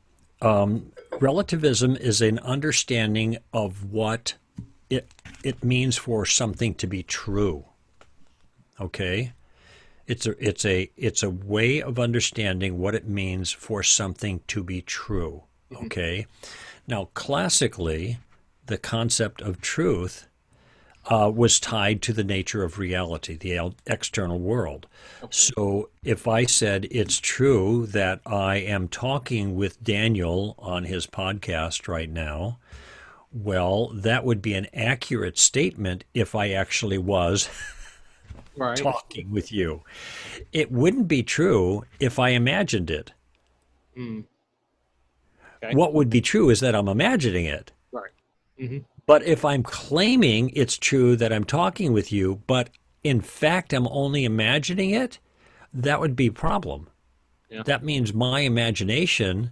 Relativism is an understanding of what it means for something to be true. Okay, it's a way of understanding what it means for something to be true. Okay, now classically, the concept of truth was tied to the nature of reality, the external world. Okay. So if I said it's true that I am talking with Daniel on his podcast right now, well, that would be an accurate statement if I actually was talking with you. It wouldn't be true if I imagined it. Mm. Okay. What would be true is that I'm imagining it. Right. Mm-hmm. But if I'm claiming it's true that I'm talking with you, but in fact I'm only imagining it, that would be a problem. Yeah. That means my imagination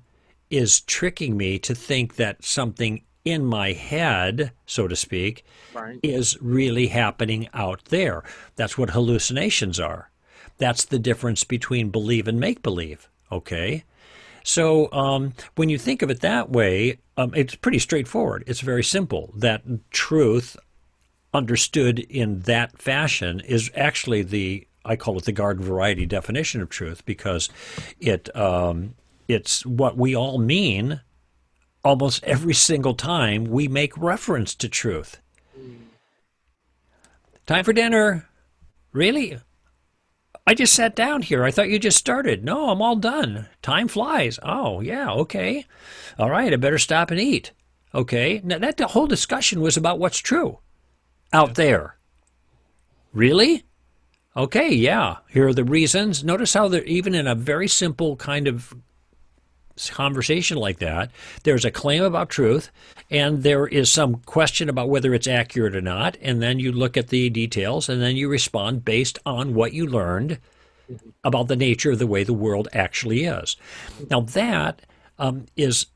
is tricking me to think that something in my head, so to speak, is really happening out there. That's what hallucinations are. That's the difference between believe and make-believe, okay? So when you think of it that way, it's pretty straightforward. It's very simple. That truth understood in that fashion is actually I call it the garden variety definition of truth, because it's what we all mean almost every single time we make reference to truth. Time for dinner. Really? I just sat down here. I thought you just started. No, I'm all done. Time flies. Oh, yeah, okay. All right, I better stop and eat. Okay. Now, the whole discussion was about what's true out there. Really? Okay, yeah. Here are the reasons. Notice how they're even in a very simple kind of conversation like that, there's a claim about truth, and there is some question about whether it's accurate or not, and then you look at the details, and then you respond based on what you learned about the nature of the way the world actually is. Now that is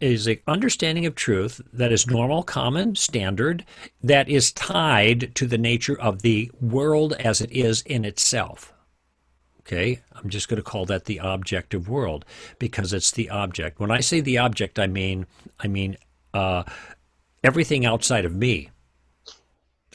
an understanding of truth that is normal, common, standard, that is tied to the nature of the world as it is in itself. Okay, I'm just going to call that the objective world because it's the object. When I say the object, I mean everything outside of me.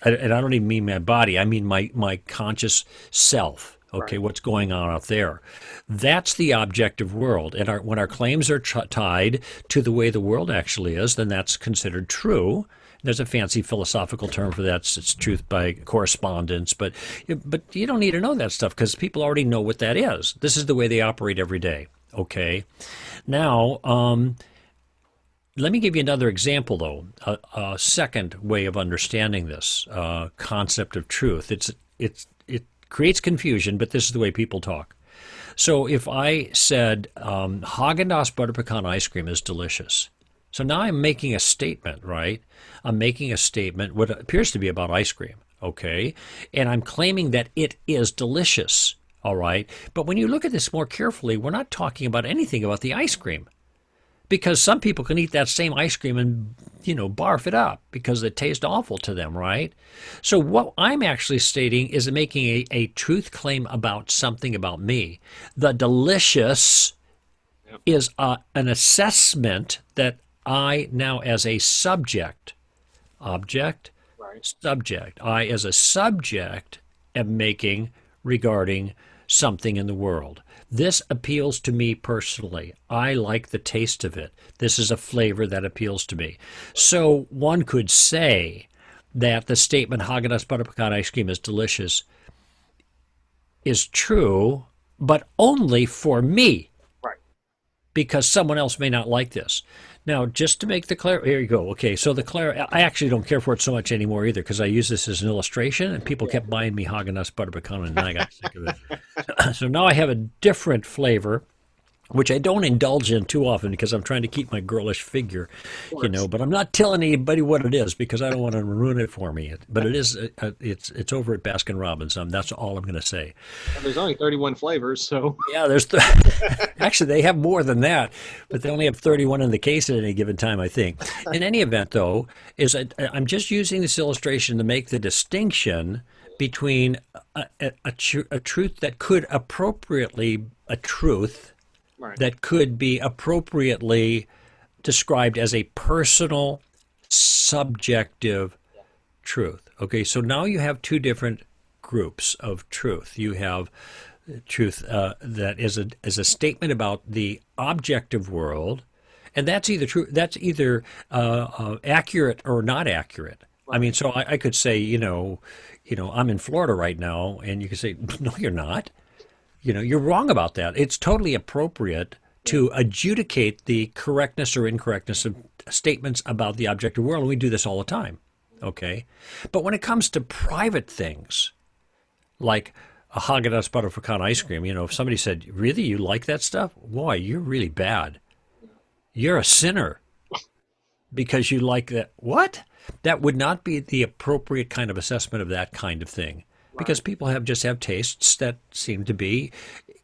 And I don't even mean my body. I mean my conscious self. Okay, what's going on out there? That's the objective world. And when our claims are tied to the way the world actually is, then that's considered true. There's a fancy philosophical term for that. It's truth by correspondence. But you don't need to know that stuff because people already know what that is. This is the way they operate every day. Okay. Now, let me give you another example, though. A second way of understanding this concept of truth. It creates confusion, but this is the way people talk. So if I said Haagen-Dazs butter pecan ice cream is delicious, So now I'm making a statement, right? I'm making a statement, what appears to be about ice cream, okay? And I'm claiming that it is delicious, all right? But when you look at this more carefully, we're not talking about anything about the ice cream. Because some people can eat that same ice cream and, barf it up because it tastes awful to them, right? So what I'm actually stating is making a truth claim about something about me. The delicious is an assessment that I now as a subject, object, subject, I as a subject am making regarding something in the world. This appeals to me personally. I like the taste of it. This is a flavor that appeals to me. So one could say that the statement Haagen-Dazs butter pecan ice cream is delicious is true, but only for me. Right. Because someone else may not like this. Now, just to make the clear, here you go. Okay, so I actually don't care for it so much anymore either because I use this as an illustration, and people kept buying me Haagen-Dazs butter pecan, and I got sick of it. So now I have a different flavor, which I don't indulge in too often because I'm trying to keep my girlish figure, but I'm not telling anybody what it is because I don't want to ruin it for me. But it is, it's over at Baskin Robbins. That's all I'm going to say. And there's only 31 flavors, so. Yeah, actually, they have more than that, but they only have 31 in the case at any given time, I think. In any event, though, I'm just using this illustration to make the distinction between a truth that could appropriately, a truth, that could be appropriately described as a personal, subjective truth. Okay, so now you have two different groups of truth. You have truth that is a statement about the objective world, and that's either true. That's either accurate or not accurate. I mean, so I could say, I'm in Florida right now, and you could say, no, you're not. You're wrong about that. It's totally appropriate to adjudicate the correctness or incorrectness of statements about the objective world, and we do this all the time, okay? But when it comes to private things, like a Haagen-Dazs butter pecan ice cream, if somebody said, really, you like that stuff? Boy, you're really bad. You're a sinner because you like that. What? That would not be the appropriate kind of assessment of that kind of thing. Because people just have tastes that seem to be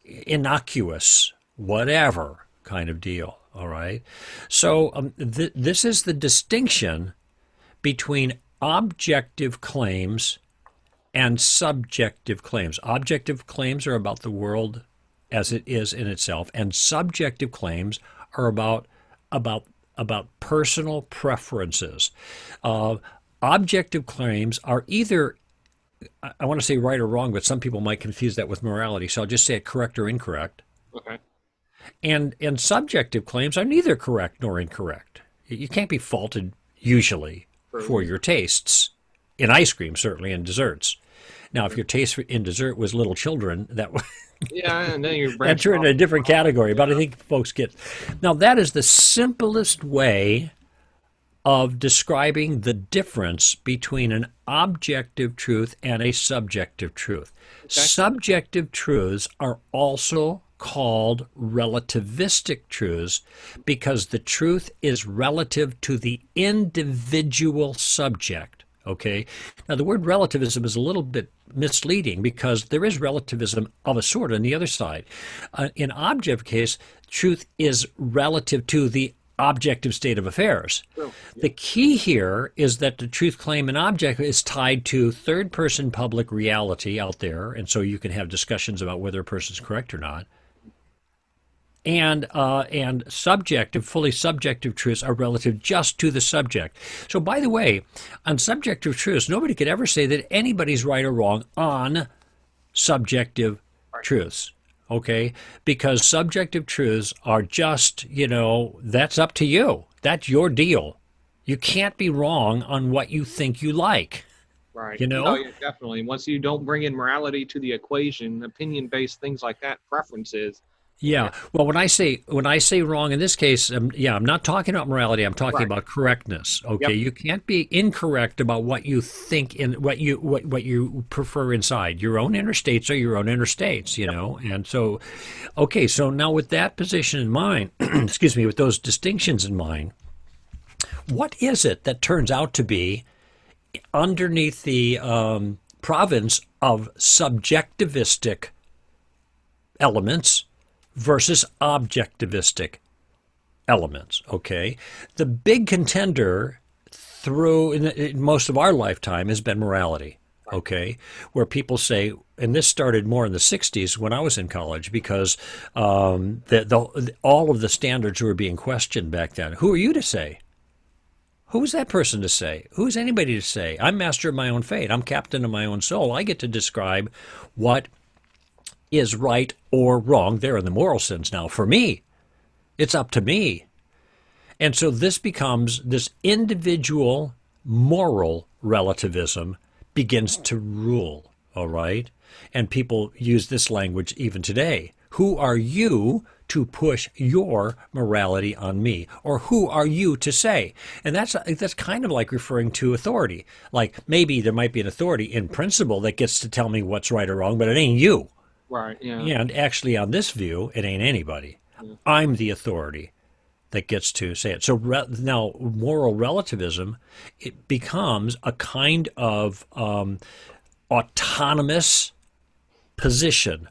innocuous, whatever kind of deal, all right? So this is the distinction between objective claims and subjective claims. Objective claims are about the world as it is in itself, and subjective claims are about personal preferences. Objective claims are either, I want to say right or wrong, but some people might confuse that with morality, so I'll just say it correct or incorrect. Okay. And subjective claims are neither correct nor incorrect. You can't be faulted, usually, for your tastes, in ice cream, certainly, and desserts. Now, if your taste in dessert was little children, that would... Yeah, and then you're that's in a different category, but I think folks get... Now, that is the simplest way of describing the difference between an objective truth and a subjective truth. Okay. Subjective truths are also called relativistic truths because the truth is relative to the individual subject. Okay. Now, the word relativism is a little bit misleading because there is relativism of a sort on the other side. In objective case, truth is relative to the objective state of affairs. Oh, yeah. The key here is that the truth claim in object is tied to third-person public reality out there, and so you can have discussions about whether a person's correct or not. And subjective, fully subjective truths are relative just to the subject. So, by the way, on subjective truths, nobody could ever say that anybody's right or wrong on subjective truths. Okay? Because subjective truths are just, that's up to you. That's your deal. You can't be wrong on what you think you like. Right. No, yeah, definitely. Once you don't bring in morality to the equation, opinion-based things like that, preferences. Yeah. Well, when I say wrong in this case, I'm not talking about morality. I'm talking about correctness. Okay. Yep. You can't be incorrect about what you think and what you prefer inside. Your own inner states are your own inner states, know. And so, okay. So now with that position in mind, excuse me, with those distinctions in mind, What is it that turns out to be underneath the province of subjectivistic elements versus objectivistic elements? Okay, the big contender through in most of our lifetime has been morality. Okay, where people say, and this started more in the 60s when I was in college, because all of the standards were being questioned back then. Who are you to say? Who's that person to say? Who's anybody to say? I'm master of my own fate. I'm captain of my own soul. I get to describe what is right or wrong. There in the moral sense now. For me, it's up to me. And so this becomes this individual moral relativism begins to rule, all right? And people use this language even today. Who are you to push your morality on me? Or who are you to say? And that's kind of like referring to authority. Like maybe there might be an authority in principle that gets to tell me what's right or wrong, but it ain't you. Right, yeah. And actually on this view, it ain't anybody. Yeah. I'm the authority that gets to say it. So now moral relativism, it becomes a kind of autonomous position.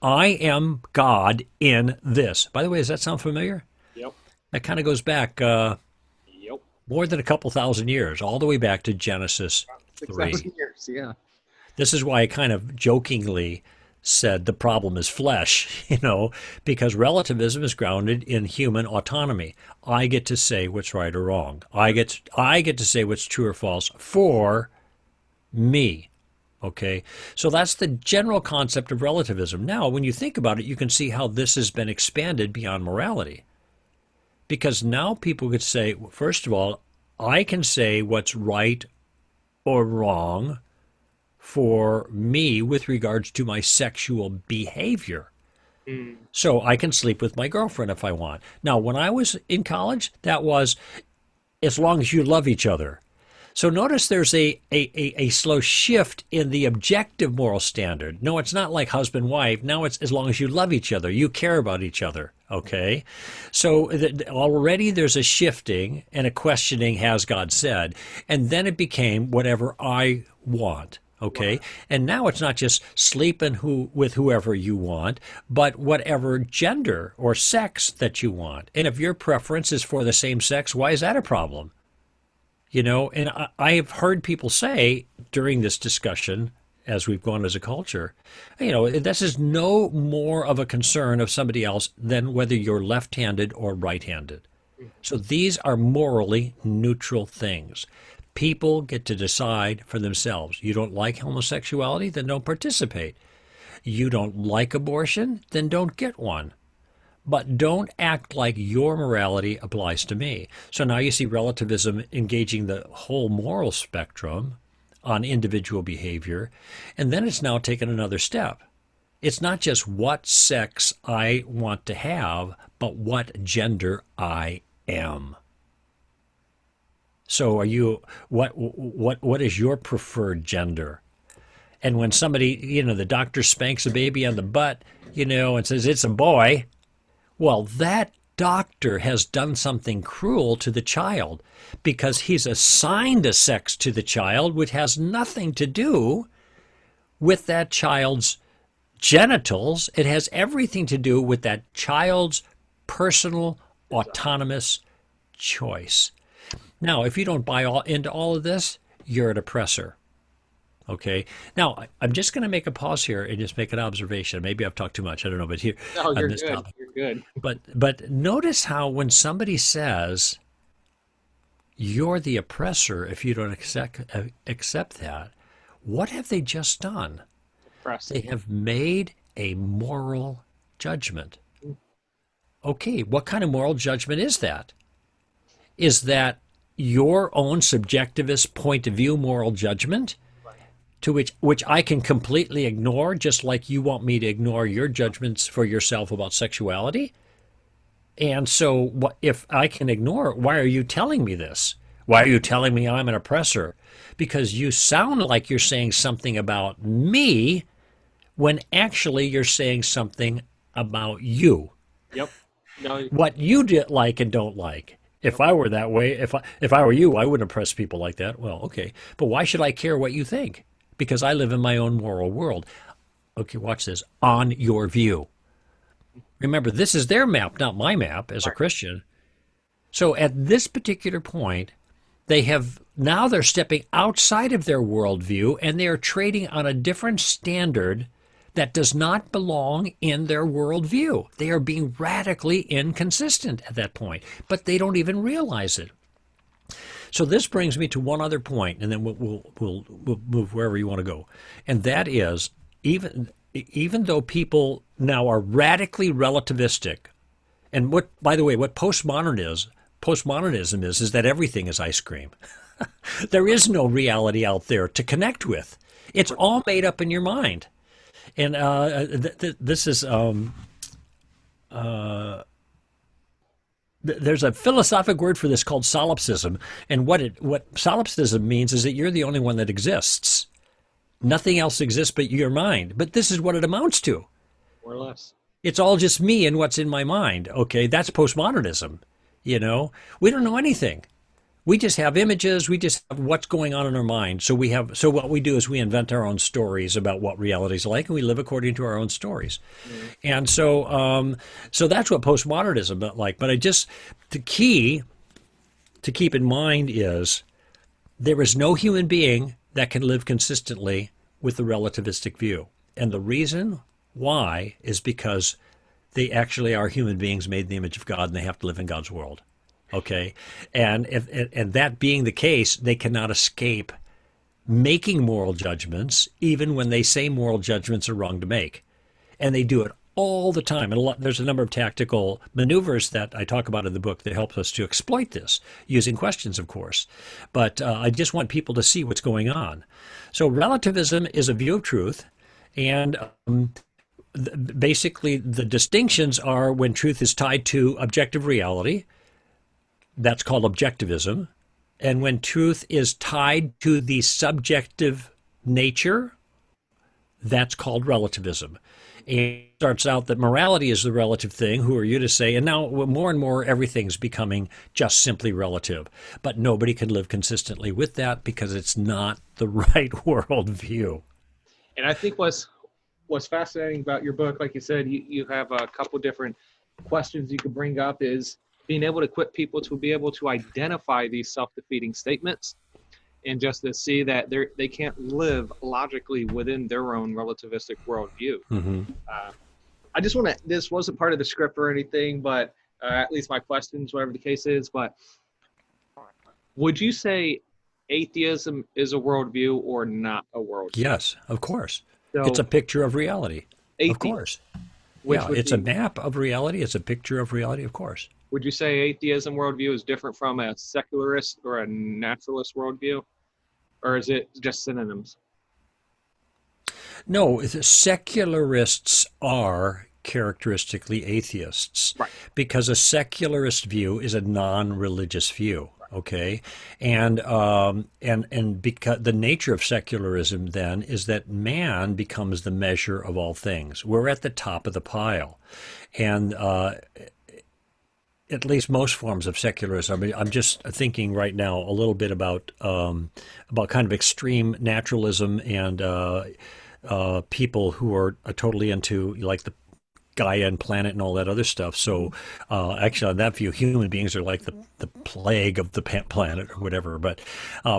I am God in this. By the way, does that sound familiar? Yep. That kind of goes back more than a couple thousand years, all the way back to Genesis 3. 6,000 years, yeah. This is why I kind of jokingly said the problem is flesh, because relativism is grounded in human autonomy. I get to say what's right or wrong. I get to say what's true or false for me. Okay, so that's the general concept of relativism. Now, when you think about it, you can see how this has been expanded beyond morality. Because now people could say, first of all, I can say what's right or wrong for me with regards to my sexual behavior. So I can sleep with my girlfriend if I want. Now, when I was in college, that was as long as you love each other. So notice there's a slow shift in the objective moral standard. No, it's not like husband-wife. Now it's as long as you love each other, you care about each other, okay? So already there's a shifting and a questioning, has God said? And then it became whatever I want, okay? And now it's not just sleeping with whoever you want, but whatever gender or sex that you want. And if your preference is for the same sex, why is that a problem? And I have heard people say during this discussion, as we've gone as a culture, this is no more of a concern of somebody else than whether you're left-handed or right-handed. So these are morally neutral things. People get to decide for themselves. You don't like homosexuality? Then don't participate. You don't like abortion? Then don't get one. But don't act like your morality applies to me. So now you see relativism engaging the whole moral spectrum on individual behavior. And then it's now taken another step. It's not just what sex I want to have, but what gender I am. So are you, what is your preferred gender? And when somebody, the doctor spanks a baby on the butt, and says it's a boy, well, that doctor has done something cruel to the child because he's assigned a sex to the child which has nothing to do with that child's genitals. It has everything to do with that child's personal, autonomous choice. Now, if you don't buy into all of this, you're an oppressor. Okay. Now, I'm just going to make a pause here and just make an observation. Maybe I've talked too much. I don't know, but here. No, you're good. Topic. You're good. But notice how when somebody says you're the oppressor if you don't accept that, what have they just done? They have made a moral judgment. Okay, what kind of moral judgment is that? Is that your own subjectivist point of view moral judgment? To which I can completely ignore, just like you want me to ignore your judgments for yourself about sexuality? And so if I can ignore it, why are you telling me this? Why are you telling me I'm an oppressor? Because you sound like you're saying something about me when actually you're saying something about you. Yep. No. What you like and don't like. If I were that way, if I were you, I wouldn't oppress people like that. Well, okay. But why should I care what you think? Because I live in my own moral world. Okay, watch this. On your view. Remember, this is their map, not my map as a Christian. So at this particular point, they're stepping outside of their worldview and they are trading on a different standard that does not belong in their worldview. They are being radically inconsistent at that point, but they don't even realize it. So this brings me to one other point, and then we'll move wherever you want to go. And that is, even though people now are radically relativistic, and by the way, what postmodernism is that everything is ice cream. There is no reality out there to connect with. It's all made up in your mind. And this is there's a philosophic word for this called solipsism, and what solipsism means is that you're the only one that exists. Nothing else exists but your mind. But this is what it amounts to. More or less. It's all just me and what's in my mind. Okay, that's postmodernism. We don't know anything. We just have images. We just have what's going on in our mind. So what we do is we invent our own stories about what reality is like, and we live according to our own stories. Mm-hmm. And so that's what postmodernism is like. But the key to keep in mind is there is no human being that can live consistently with the relativistic view. And the reason why is because they actually are human beings made in the image of God, and they have to live in God's world. Okay, and that being the case, they cannot escape making moral judgments, even when they say moral judgments are wrong to make, and they do it all the time. And there's a number of tactical maneuvers that I talk about in the book that help us to exploit this, using questions, of course. But I just want people to see what's going on. So relativism is a view of truth, and basically the distinctions are when truth is tied to objective reality. That's called objectivism. And when truth is tied to the subjective nature, that's called relativism. And it starts out that morality is the relative thing. Who are you to say? And now more and more, everything's becoming just simply relative. But nobody can live consistently with that because it's not the right worldview. And I think what's fascinating about your book, like you said, you have a couple different questions you could bring up, is being able to equip people to be able to identify these self-defeating statements and just to see that they can't live logically within their own relativistic worldview. Mm-hmm. I just want to, this wasn't part of the script or anything, but at least my questions, whatever the case is, but would you say atheism is a worldview or not a worldview? Yes, of course. So, it's a picture of reality. Of course. Yeah, it's a map of reality. It's a picture of reality, of course. Would you say atheism worldview is different from a secularist or a naturalist worldview? Or is it just synonyms? No, secularists are characteristically atheists. Right. Because a secularist view is a non-religious view. Okay, and because the nature of secularism then is that man becomes the measure of all things. We're at the top of the pile, and at least most forms of secularism. I mean, I'm just thinking right now a little bit about kind of extreme naturalism and people who are totally into like the Gaia and planet and all that other stuff. So actually, on that view, human beings are like the plague of the planet or whatever. But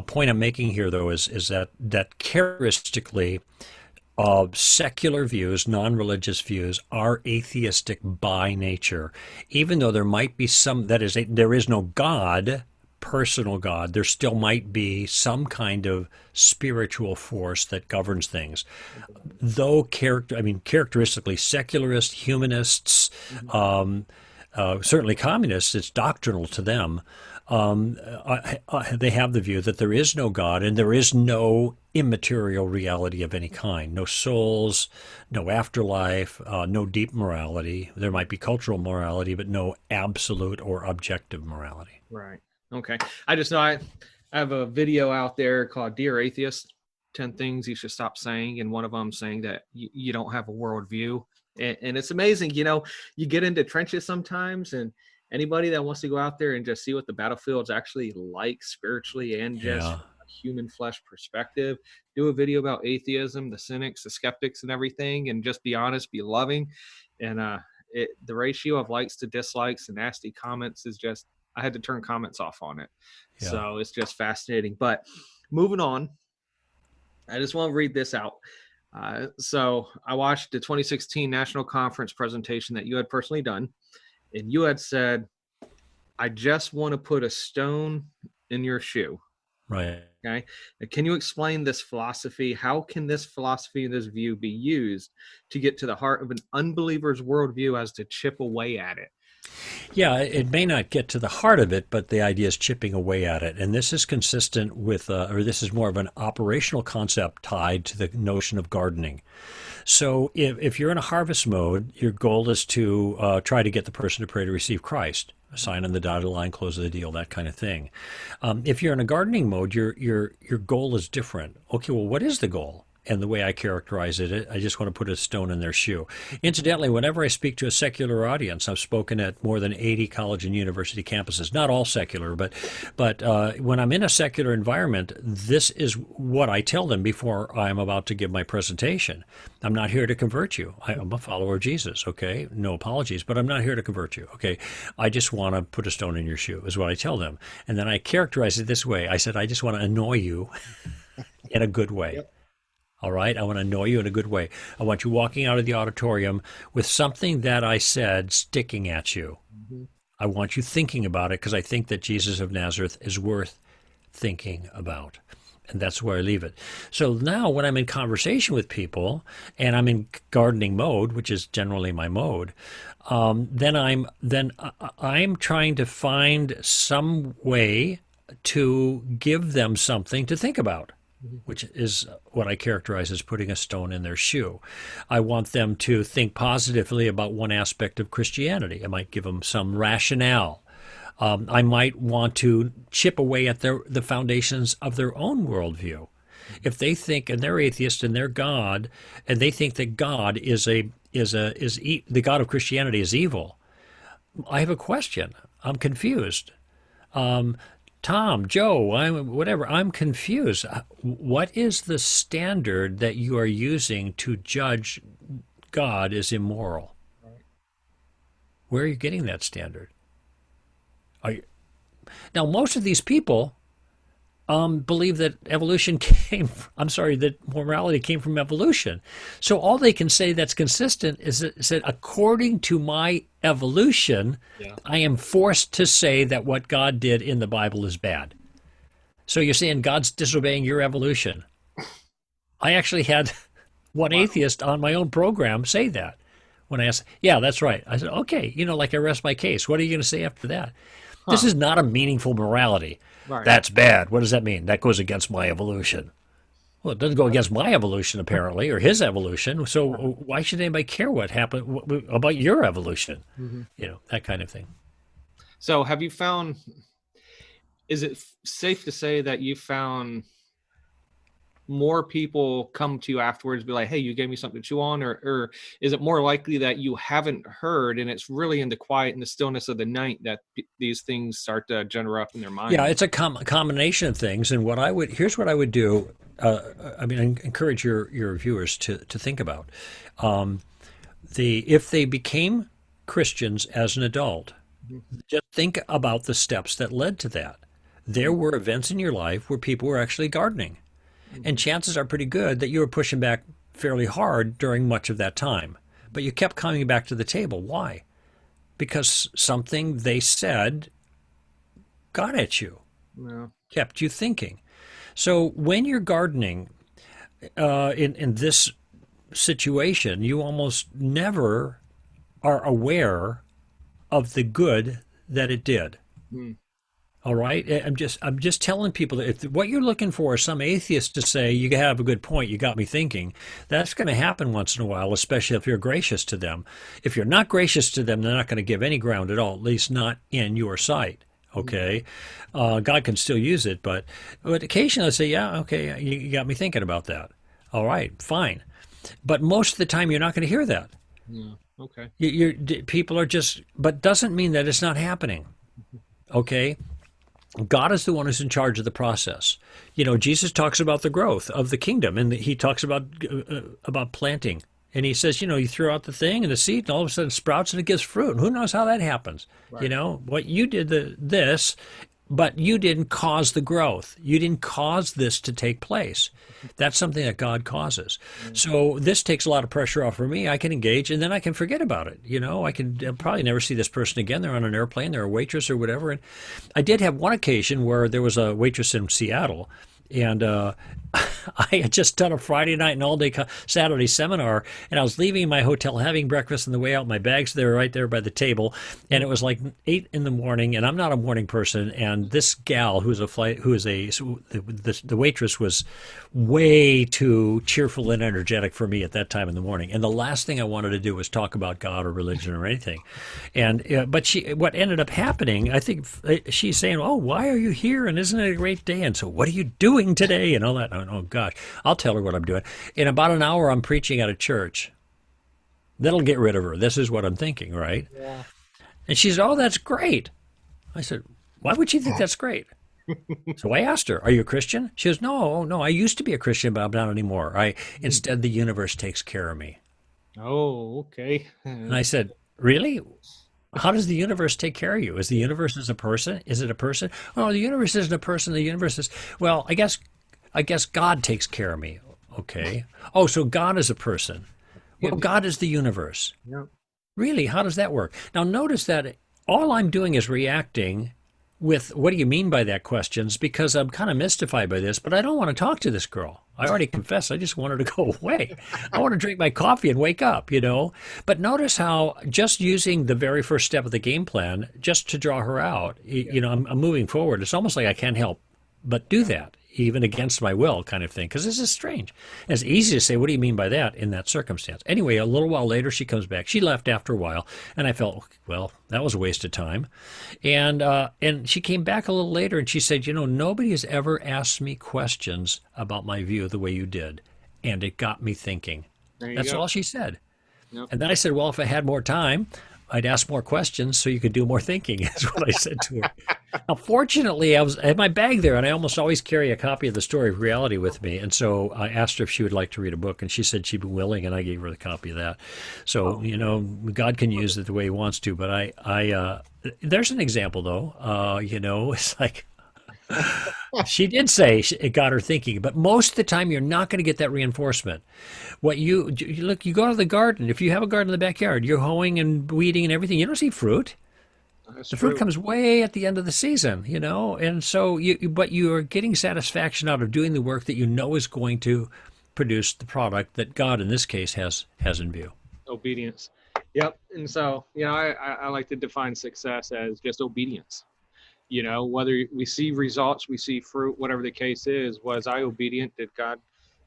point I'm making here, though, is that characteristically, secular views, non-religious views, are atheistic by nature. Even though there might be some, that is, there is no God, personal God, there still might be some kind of spiritual force that governs things. Though characteristically, secularists, humanists, certainly communists, it's doctrinal to them. They have the view that there is no God and there is no immaterial reality of any kind. No souls, no afterlife, no deep morality. There might be cultural morality, but no absolute or objective morality. Right. Okay. I just know I have a video out there called Dear Atheist, 10 Things You Should Stop Saying. And one of them saying that you don't have a worldview. And it's amazing, you get into trenches sometimes and anybody that wants to go out there and just see what the battlefield's actually like spiritually and just Yeah. from a human flesh perspective, do a video about atheism, the cynics, the skeptics, and everything, and just be honest, be loving. And the ratio of likes to dislikes and nasty comments is just, I had to turn comments off on it. Yeah. So it's just fascinating. But moving on, I just want to read this out. So I watched the 2016 National Conference presentation that you had personally done, and you had said, I just want to put a stone in your shoe. Right. Okay. Now, can you explain this philosophy? How can this philosophy and this view be used to get to the heart of an unbeliever's worldview as to chip away at it? Yeah, it may not get to the heart of it, but the idea is chipping away at it. And this is consistent with, or this is more of an operational concept tied to the notion of gardening. So if you're in a harvest mode, your goal is to try to get the person to pray to receive Christ, sign on the dotted line, close the deal, that kind of thing. If you're in a gardening mode, your goal is different. Okay, well, what is the goal? And the way I characterize it, I just want to put a stone in their shoe. Incidentally, whenever I speak to a secular audience, I've spoken at more than 80 college and university campuses, not all secular, but when I'm in a secular environment, this is what I tell them before I'm about to give my presentation. I'm not here to convert you. I'm a follower of Jesus, okay? No apologies, but I'm not here to convert you, okay? I just want to put a stone in your shoe is what I tell them. And then I characterize it this way. I said, I just want to annoy you in a good way. Yep. All right. I want to annoy you in a good way. I want you walking out of the auditorium with something that I said sticking at you. Mm-hmm. I want you thinking about it because I think that Jesus of Nazareth is worth thinking about. And that's where I leave it. So now when I'm in conversation with people and I'm in gardening mode, which is generally my mode, then I'm trying to find some way to give them something to think about, which is what I characterize as putting a stone in their shoe. I want them to think positively about one aspect of Christianity. I might give them some rationale. I might want to chip away at the foundations of their own worldview. If they think, and they're atheist and they're God, and they think that God the God of Christianity is evil, I have a question. I'm confused. Tom, Joe, I'm confused. What is the standard that you are using to judge God as immoral? Where are you getting that standard? Now, most of these people believe that that morality came from evolution. So all they can say that's consistent is that according to my evolution, I am forced to say that what God did in the Bible is bad. So you're saying God's disobeying your evolution. I actually had one atheist on my own program say that when I asked, yeah, that's right. I said, okay, like I rest my case. What are you going to say after that? This is not a meaningful morality. Right. That's bad. What does that mean? That goes against my evolution. Well, it doesn't go against my evolution, apparently, or his evolution. So why should anybody care what happened about your evolution? Mm-hmm. That kind of thing. So have you found, is it safe to say that you found more people come to you afterwards, be like, hey, you gave me something to chew on, or is it more likely that you haven't heard and it's really in the quiet and the stillness of the night that these things start to generate up in their mind? Yeah, it's a combination of things. And here's what I would do. I encourage your viewers to think about. If they became Christians as an adult, just think about the steps that led to that. There were events in your life where people were actually gardening. And chances are pretty good that you were pushing back fairly hard during much of that time. But you kept coming back to the table. Why? Because something they said got at you, kept you thinking. So when you're gardening in this situation, you almost never are aware of the good that it did. All right. I'm just telling people that if what you're looking for is some atheist to say, you have a good point, you got me thinking, that's going to happen once in a while, especially if you're gracious to them. If you're not gracious to them, they're not going to give any ground at all, at least not in your sight. Okay. God can still use it, but occasionally I say, yeah, okay, you got me thinking about that. All right, fine. But most of the time you're not going to hear that. Yeah. Okay. People are just, but doesn't mean that it's not happening. Okay. God is the one who's in charge of the process. Jesus talks about the growth of the kingdom, and he talks about planting. And he says, you throw out the thing and the seed, and all of a sudden it sprouts and it gives fruit. And who knows how that happens? Right. What you did this, but you didn't cause the growth. You didn't cause this to take place. That's something that God causes. So this takes a lot of pressure off for me. I can engage, and then I can forget about it. I'll probably never see this person again. They're on an airplane. They're a waitress or whatever. And I did have one occasion where there was a waitress in Seattle, and I had just done a Friday night and all-day Saturday seminar, and I was leaving my hotel, having breakfast, on the way out, my bags they were right there by the table, and it was like 8 in the morning, and I'm not a morning person, and this gal the waitress was way too cheerful and energetic for me at that time in the morning, and the last thing I wanted to do was talk about God or religion or anything, but what ended up happening, I think she's saying, "Oh, why are you here? And isn't it a great day? And so what are you doing today?" And all that. Oh gosh, I'll tell her what I'm doing. In about an hour, I'm preaching at a church. That'll get rid of her. This is what I'm thinking, right? Yeah. And she said, "Oh, that's great." I said, "Why would you think that's great?" So I asked her, "Are you a Christian?" She goes, No, I used to be a Christian, but I'm not anymore. Instead, the universe takes care of me." Oh, okay. And I said, "Really? How does the universe take care of you? Is the universe a person? Is it a person?" "Oh, the universe isn't a person. The universe is, well, I guess God takes care of me." Okay. "Oh, so God is a person." Yeah. "Well, God is the universe." Yeah. "Really? How does that work?" Now, notice that all I'm doing is reacting with, "What do you mean by that?" questions, because I'm kind of mystified by this, but I don't want to talk to this girl. I already confessed. I just want her to go away. I want to drink my coffee and wake up, But notice how just using the very first step of the game plan, just to draw her out, I'm moving forward. It's almost like I can't help but do that, even against my will, kind of thing, because this is strange. And it's easy to say, "What do you mean by that?" in that circumstance. Anyway, a little while later, she comes back. She left after a while, and I felt, well, that was a waste of time. And she came back a little later, and she said, "Nobody has ever asked me questions about my view the way you did, and it got me thinking." There you That's go. all she said. Yep. And then I said, "Well, if I had more time, I'd ask more questions so you could do more thinking," is what I said to her. Now, fortunately, I had my bag there, and I almost always carry a copy of The Story of Reality with me. And so I asked her if she would like to read a book, and she said she'd be willing, and I gave her the copy of that. So, God can use it the way he wants to. But there's an example, though. It's like, she did say it got her thinking, but most of the time you're not going to get that reinforcement. You go to the garden. If you have a garden in the backyard, you're hoeing and weeding and everything. You don't see fruit. That's The true. fruit comes way at the end of the season, and so but you are getting satisfaction out of doing the work that is going to produce the product that God, in this case, has in view. Obedience. Yep. And so, I like to define success as just obedience. Whether we see results, we see fruit, whatever the case is, was I obedient? Did God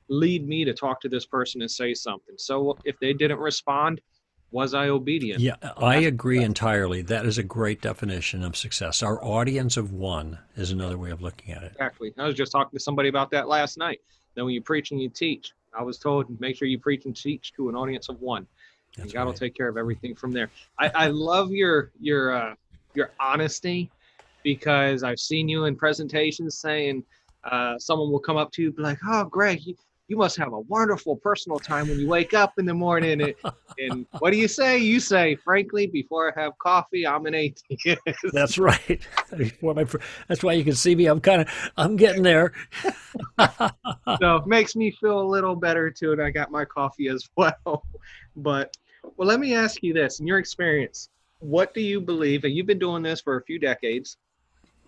lead me to talk to this person and say something? So if they didn't respond, was I obedient? Yeah, I agree entirely. That is a great definition of success. Our audience of one is another way of looking at it. Exactly. I was just talking to somebody about that last night. Then when you preach and you teach, I was told, make sure you preach and teach to an audience of one. And God will take care of everything from there. I love your honesty, because I've seen you in presentations saying someone will come up to you and be like, "Oh, Greg, you must have a wonderful personal time when you wake up in the morning." And what do you say? You say, "Frankly, before I have coffee, I'm an atheist." That's right. That's why you can see me. I'm getting there. So it makes me feel a little better too, and I got my coffee as well. But let me ask you this: in your experience, what do you believe? And you've been doing this for a few decades,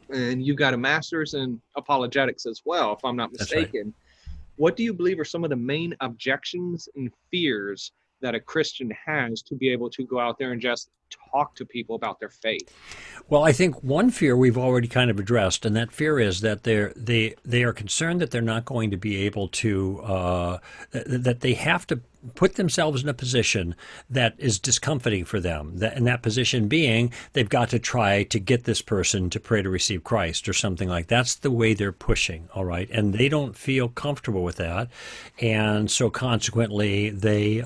and you've got a master's in apologetics as well, if I'm not mistaken. Right. What do you believe are some of the main objections and fears that a Christian has to be able to go out there and just talk to people about their faith? Well, I think one fear we've already kind of addressed, and that fear is that they are concerned that they're not going to be able to that they have to put themselves in a position that is discomforting for them. And that position being they've got to try to get this person to pray to receive Christ or something like that. That's the way they're pushing, all right? And they don't feel comfortable with that, and so consequently they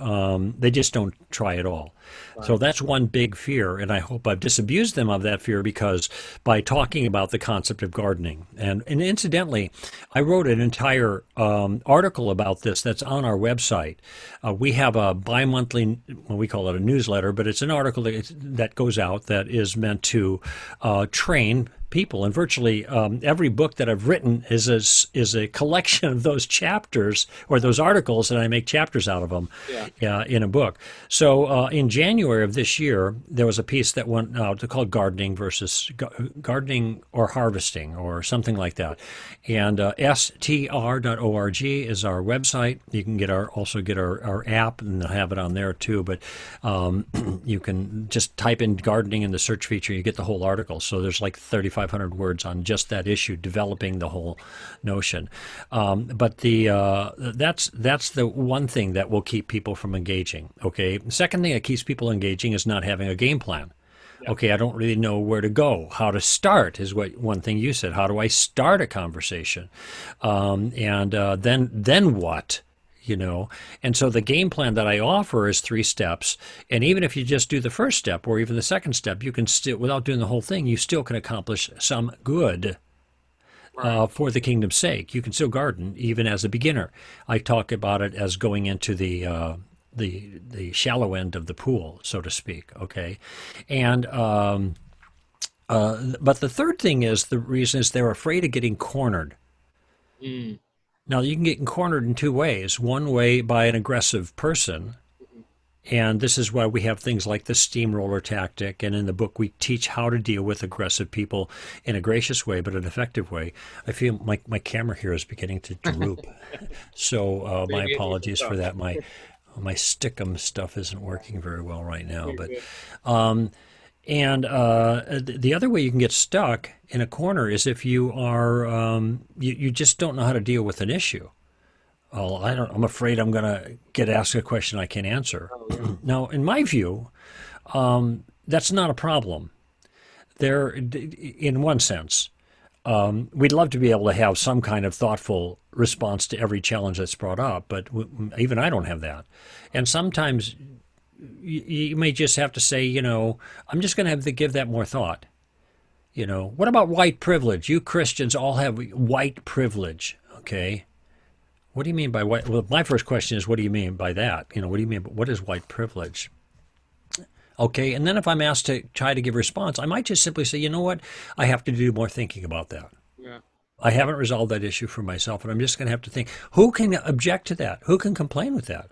just don't try at all. Right. So that's one big fear, and I hope I've disabused them of that fear because by talking about the concept of gardening. And incidentally, I wrote an entire article about this that's on our website. We have a bi-monthly, well, we call it a newsletter, but it's an article that goes out that is meant to train people. And virtually every book that I've written is a collection of those chapters or those articles, and I make chapters out of them in a book. So in January of this year, there was a piece that went out called Gardening versus Gardening or Harvesting or something like that. And str.org is our website. You can also get our app, and they'll have it on there too. But you can just type in gardening in the search feature, you get the whole article. So there's like 3,500 words on just that issue, developing the whole notion. But that's the one thing that will keep people from engaging. Okay. The second thing that keeps people engaging is not having a game plan. Okay, I don't really know where to go. How to start is what one thing you said. How do I start a conversation? And then what? You know, and so the game plan that I offer is 3 steps. And even if you just do the first step or even the second step, you can still, without doing the whole thing, you still can accomplish some good for the kingdom's sake. You can still garden even as a beginner. I talk about it as going into the shallow end of the pool, so to speak. Okay, and but the third thing is the reason is they're afraid of getting cornered. Mm. Now, you can get cornered in 2 ways. One way by an aggressive person, and this is why we have things like the steamroller tactic, and in the book we teach how to deal with aggressive people in a gracious way, but an effective way. I feel my camera here is beginning to droop, so my apologies for that. My Stickum stuff isn't working very well right now, but the other way you can get stuck in a corner is if you are you just don't know how to deal with an issue. Oh, I'm afraid I'm going to get asked a question I can't answer. Now, in my view, that's not a problem. There, in one sense, we'd love to be able to have some kind of thoughtful response to every challenge that's brought up, but even I don't have that. And sometimes you may just have to say, you know, I'm just going to have to give that more thought. You know, what about white privilege? You Christians all have white privilege, okay? What do you mean by white? Well, my first question is, what do you mean by that? You know, what do you mean? What is white privilege? Okay, and then if I'm asked to try to give a response, I might just simply say, you know what? I have to do more thinking about that. Yeah. I haven't resolved that issue for myself, and I'm just going to have to think, who can object to that? Who can complain with that?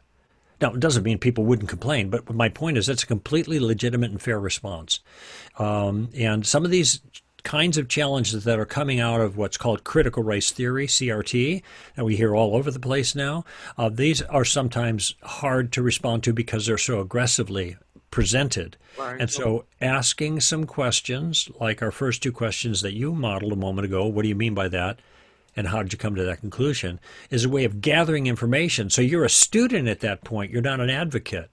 Now, it doesn't mean people wouldn't complain, but my point is that's a completely legitimate and fair response. And some of these kinds of challenges that are coming out of what's called critical race theory, CRT, that we hear all over the place now, these are sometimes hard to respond to because they're so aggressively presented. Right. And so asking some questions, like our first 2 questions that you modeled a moment ago, what do you mean by that? And how did you come to that conclusion, is a way of gathering information. So you're a student at that point. You're not an advocate.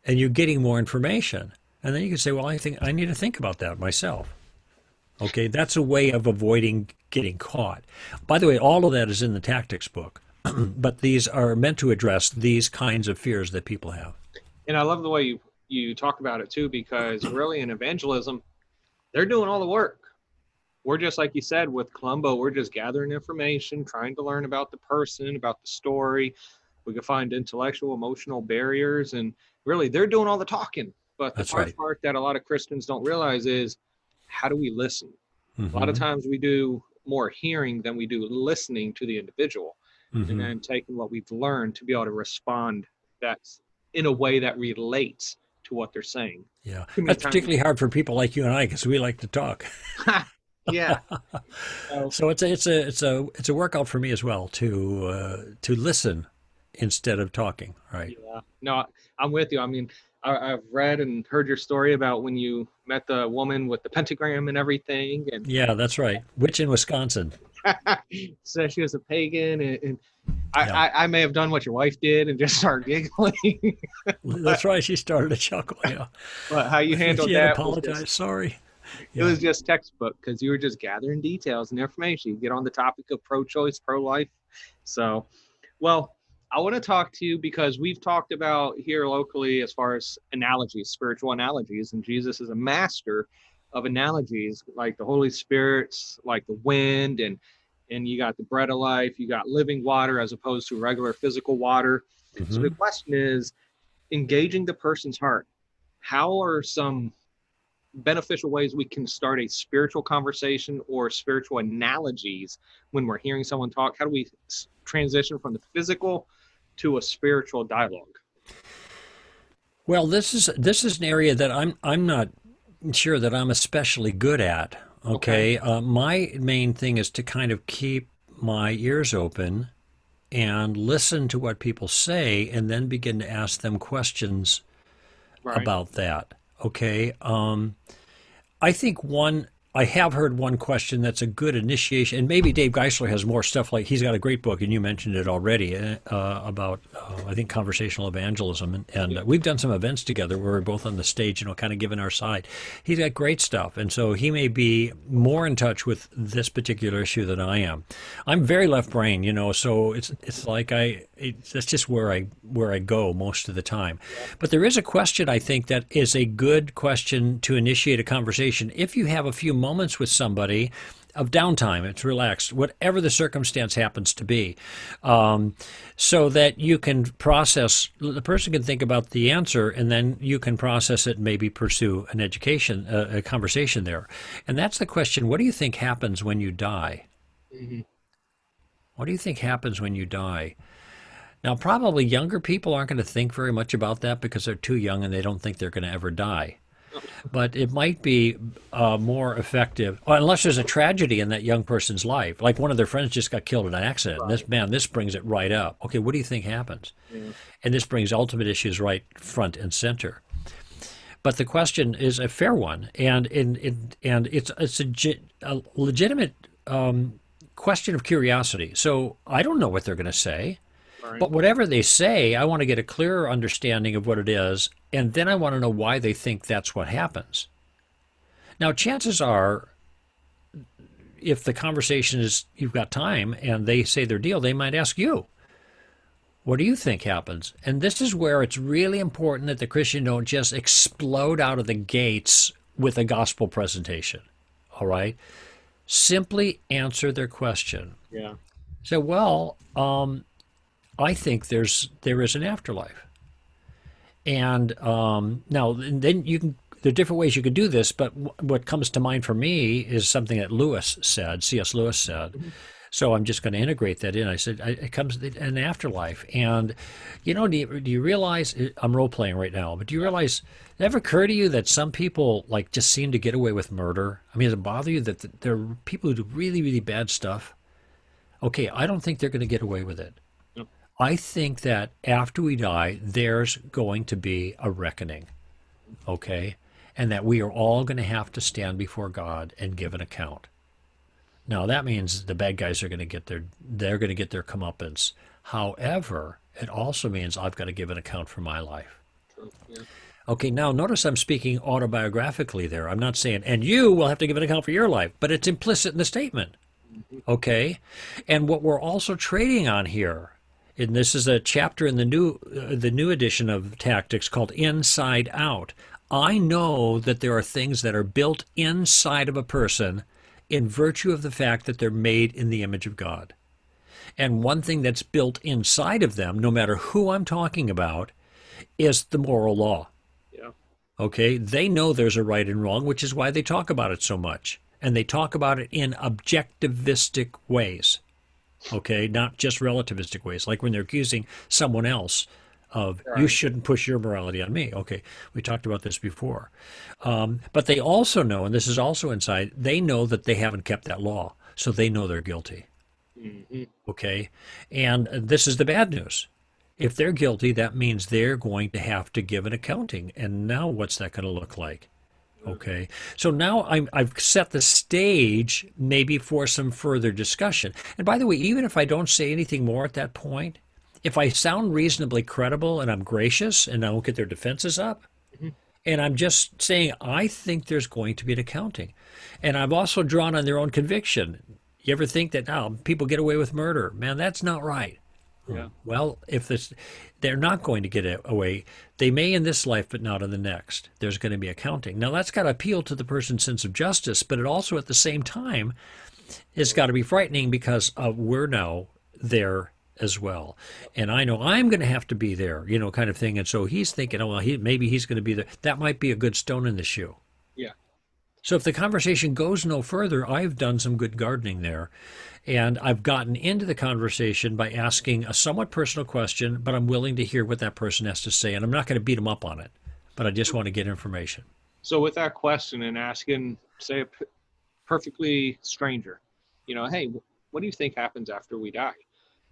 And you're getting more information. And then you can say, well, I think I need to think about that myself. Okay, that's a way of avoiding getting caught. By the way, all of that is in the tactics book. But these are meant to address these kinds of fears that people have. And I love the way you talk about it, too, because really in evangelism, they're doing all the work. We're just, like you said, with Columbo, we're just gathering information, trying to learn about the person, about the story. We can find intellectual, emotional barriers, and really they're doing all the talking. But the part that a lot of Christians don't realize is, how do we listen? Mm-hmm. A lot of times we do more hearing than we do listening to the individual, and then taking what we've learned to be able to respond that's in a way that relates to what they're saying. Yeah, that's particularly hard for people like you and I because we like to talk. Yeah. So it's a workout for me as well to listen instead of talking. Right. Yeah. No, I'm with you. I mean, I've read and heard your story about when you met the woman with the pentagram and everything, and Yeah, that's right. Which in Wisconsin. said she was a pagan, and Yeah, I may have done what your wife did and just start giggling. but, that's right. She started to chuckle. Yeah, but how you I think handled she had that was just, apologized. Sorry. it Yeah. was just textbook because you were just gathering details and information. You get on the topic of pro-choice, pro-life. So, well, I want to talk to you because we've talked about here locally as far as analogies, spiritual analogies, and Jesus is a master of analogies, like the Holy Spirit's, like the wind, and you got the bread of life, you got living water as opposed to regular physical water. So the Hmm. question is engaging the person's heart. How are some beneficial ways we can start a spiritual conversation or spiritual analogies when we're hearing someone talk? How do we transition from the physical to a spiritual dialogue? Well, this is an area that I'm not sure that I'm especially good at. Okay. Okay, my main thing is to kind of keep my ears open and listen to what people say, and then begin to ask them questions Right. about that. Okay. I think I have heard one question that's a good initiation, and maybe Dave Geisler has more stuff. Like he's got a great book, and you mentioned it already about I think conversational evangelism, and we've done some events together where we're both on the stage, kind of giving our side. He's got great stuff, and so he may be more in touch with this particular issue than I am. I'm very left brain, so it's like that's just where I go most of the time. But there is a question I think that is a good question to initiate a conversation if you have a few moments with somebody of downtime. It's relaxed, whatever the circumstance happens to be, so that you can process. The person can think about the answer, and then you can process it and maybe pursue an education, a conversation there. And that's the question: what do you think happens when you die? Mm-hmm. What do you think happens when you die? Now, probably younger people aren't going to think very much about that because they're too young and they don't think they're going to ever die. But it might be more effective, unless there's a tragedy in that young person's life. Like one of their friends just got killed in an accident. And Right. this brings it right up. Okay, what do you think happens? Yeah. And this brings ultimate issues right front and center. But the question is a fair one, and it's a legitimate question of curiosity. So I don't know what they're going to say. Right. But whatever they say, I want to get a clearer understanding of what it is, and then I want to know why they think that's what happens. Now, chances are, if the conversation is you've got time and they say their deal, they might ask you, what do you think happens? And this is where it's really important that the Christian don't just explode out of the gates with a gospel presentation. All right? Simply answer their question. Yeah. Say, well, I think there is an afterlife. And now, then you can. There are different ways you could do this, but what comes to mind for me is something that C.S. Lewis said. So I'm just going to integrate that in. I said it comes an afterlife, and do you realize I'm role playing right now? But do you realize? Did it ever occur to you that some people like just seem to get away with murder? I mean, does it bother you that there are people who do really, really bad stuff? Okay, I don't think they're going to get away with it. Yep. I think that after we die, there's going to be a reckoning, okay? And that we are all going to have to stand before God and give an account. Now, that means the bad guys are going to get they're going to get their comeuppance. However, it also means I've got to give an account for my life. True. Yeah. Okay, now notice I'm speaking autobiographically there. I'm not saying, and you will have to give an account for your life, but it's implicit in the statement. Okay? And what we're also trading on here, and this is a chapter in the new edition of Tactics called Inside Out. I know that there are things that are built inside of a person in virtue of the fact that they're made in the image of God. And one thing that's built inside of them, no matter who I'm talking about, is the moral law. Yeah. Okay? They know there's a right and wrong, which is why they talk about it so much. And they talk about it in objectivistic ways. Okay? Not just relativistic ways, like when they're accusing someone else of, you Right. shouldn't push your morality on me. Okay, we talked about this before. But they also know, and this is also inside, they know that they haven't kept that law. So they know they're guilty. Mm-hmm. Okay? And this is the bad news. If they're guilty, that means they're going to have to give an accounting. And now what's that going to look like? Okay. So now I've set the stage maybe for some further discussion. And by the way, even if I don't say anything more at that point, if I sound reasonably credible and I'm gracious and I don't get their defenses up, and I'm just saying, I think there's going to be an accounting. And I've also drawn on their own conviction. You ever think that now people get away with murder? Man, that's not right. Yeah. Well, they're not going to get away. They may in this life, but not in the next. There's going to be accounting. Now, that's got to appeal to the person's sense of justice, but it also, at the same time, has got to be frightening because we're now there as well. And I know I'm going to have to be there, kind of thing. And so he's thinking, oh, well, maybe he's going to be there. That might be a good stone in the shoe. Yeah. So if the conversation goes no further, I've done some good gardening there. And I've gotten into the conversation by asking a somewhat personal question, but I'm willing to hear what that person has to say. And I'm not going to beat them up on it, but I just want to get information. So with that question and asking, say, a perfectly stranger, hey, what do you think happens after we die?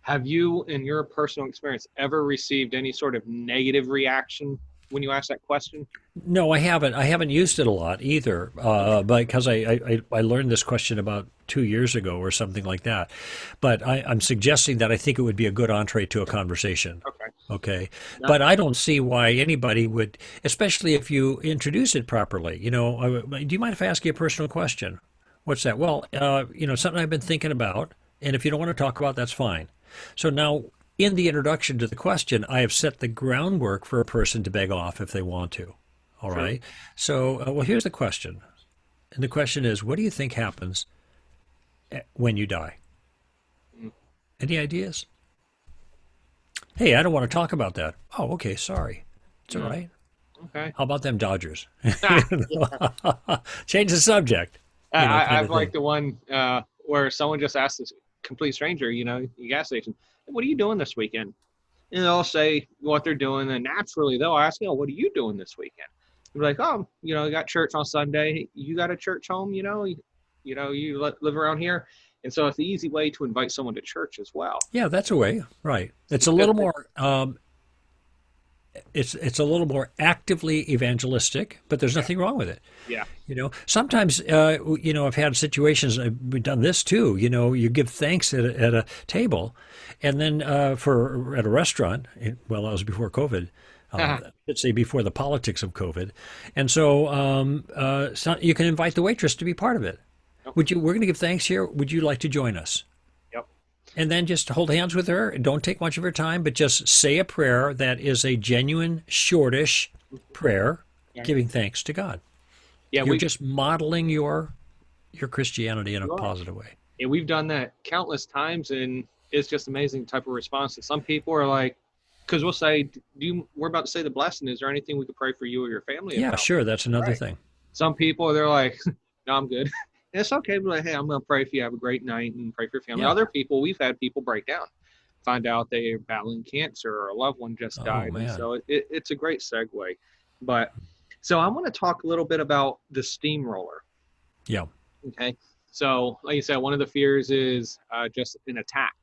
Have you, in your personal experience, ever received any sort of negative reaction when you ask that question? No, I haven't. I haven't used it a lot either, because I learned this question about 2 years ago or something like that. But I'm suggesting that I think it would be a good entree to a conversation. Okay. No. But I don't see why anybody would, especially if you introduce it properly. Do you mind if I ask you a personal question? What's that? Well, something I've been thinking about, and if you don't want to talk about, that's fine. So now, in the introduction to the question, I have set the groundwork for a person to beg off if they want to. All right. So, well, here's the question. And the question is, what do you think happens when you die? Any ideas? Hey, I don't want to talk about that. Oh, okay. Sorry. It's all right. Okay. How about them Dodgers? Change the subject. I've liked the one where someone just asked this complete stranger, the gas station, what are you doing this weekend? And they'll say what they're doing, and naturally they'll ask, what are you doing this weekend? They're like, I got church on Sunday. You got a church home, you live around here. And so it's the easy way to invite someone to church as well. Yeah, that's a way, right? It's a little more it's a little more actively evangelistic, but there's nothing wrong with it. Yeah. Sometimes, I've had situations, we've done this too, you give thanks at a table, and then at a restaurant, that was before COVID, let's say before the politics of COVID. And so, you can invite the waitress to be part of it. We're going to give thanks here. Would you like to join us? And then just hold hands with her. Don't take much of her time, but just say a prayer that is a genuine, shortish prayer, giving thanks to God. Yeah, you're just modeling your Christianity in a positive way. Yeah, we've done that countless times, and it's just amazing type of response. And some people are like, because we'll say, we're about to say the blessing. Is there anything we could pray for you or your family about? Yeah, sure. That's another thing. Some people, they're like, no, I'm good. And it's okay, but like, hey, I'm going to pray for you. Have a great night and pray for your family. Yeah. Other people, we've had people break down, find out they're battling cancer or a loved one just died. And so it's a great segue. But so I want to talk a little bit about the steamroller. Yeah. Okay. So like you said, one of the fears is just an attack.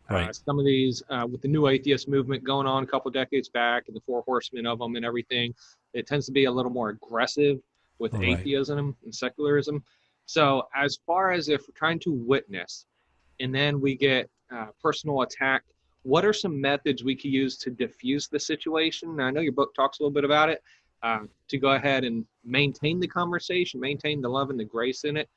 Right. Some of these, with the new atheist movement going on a couple of decades back and the four horsemen of them and everything, it tends to be a little more aggressive with atheism and secularism. So as far as if we're trying to witness and then we get personal attack, what are some methods we could use to diffuse the situation? Now, I know your book talks a little bit about it, to go ahead and maintain the conversation, maintain the love and the grace in it,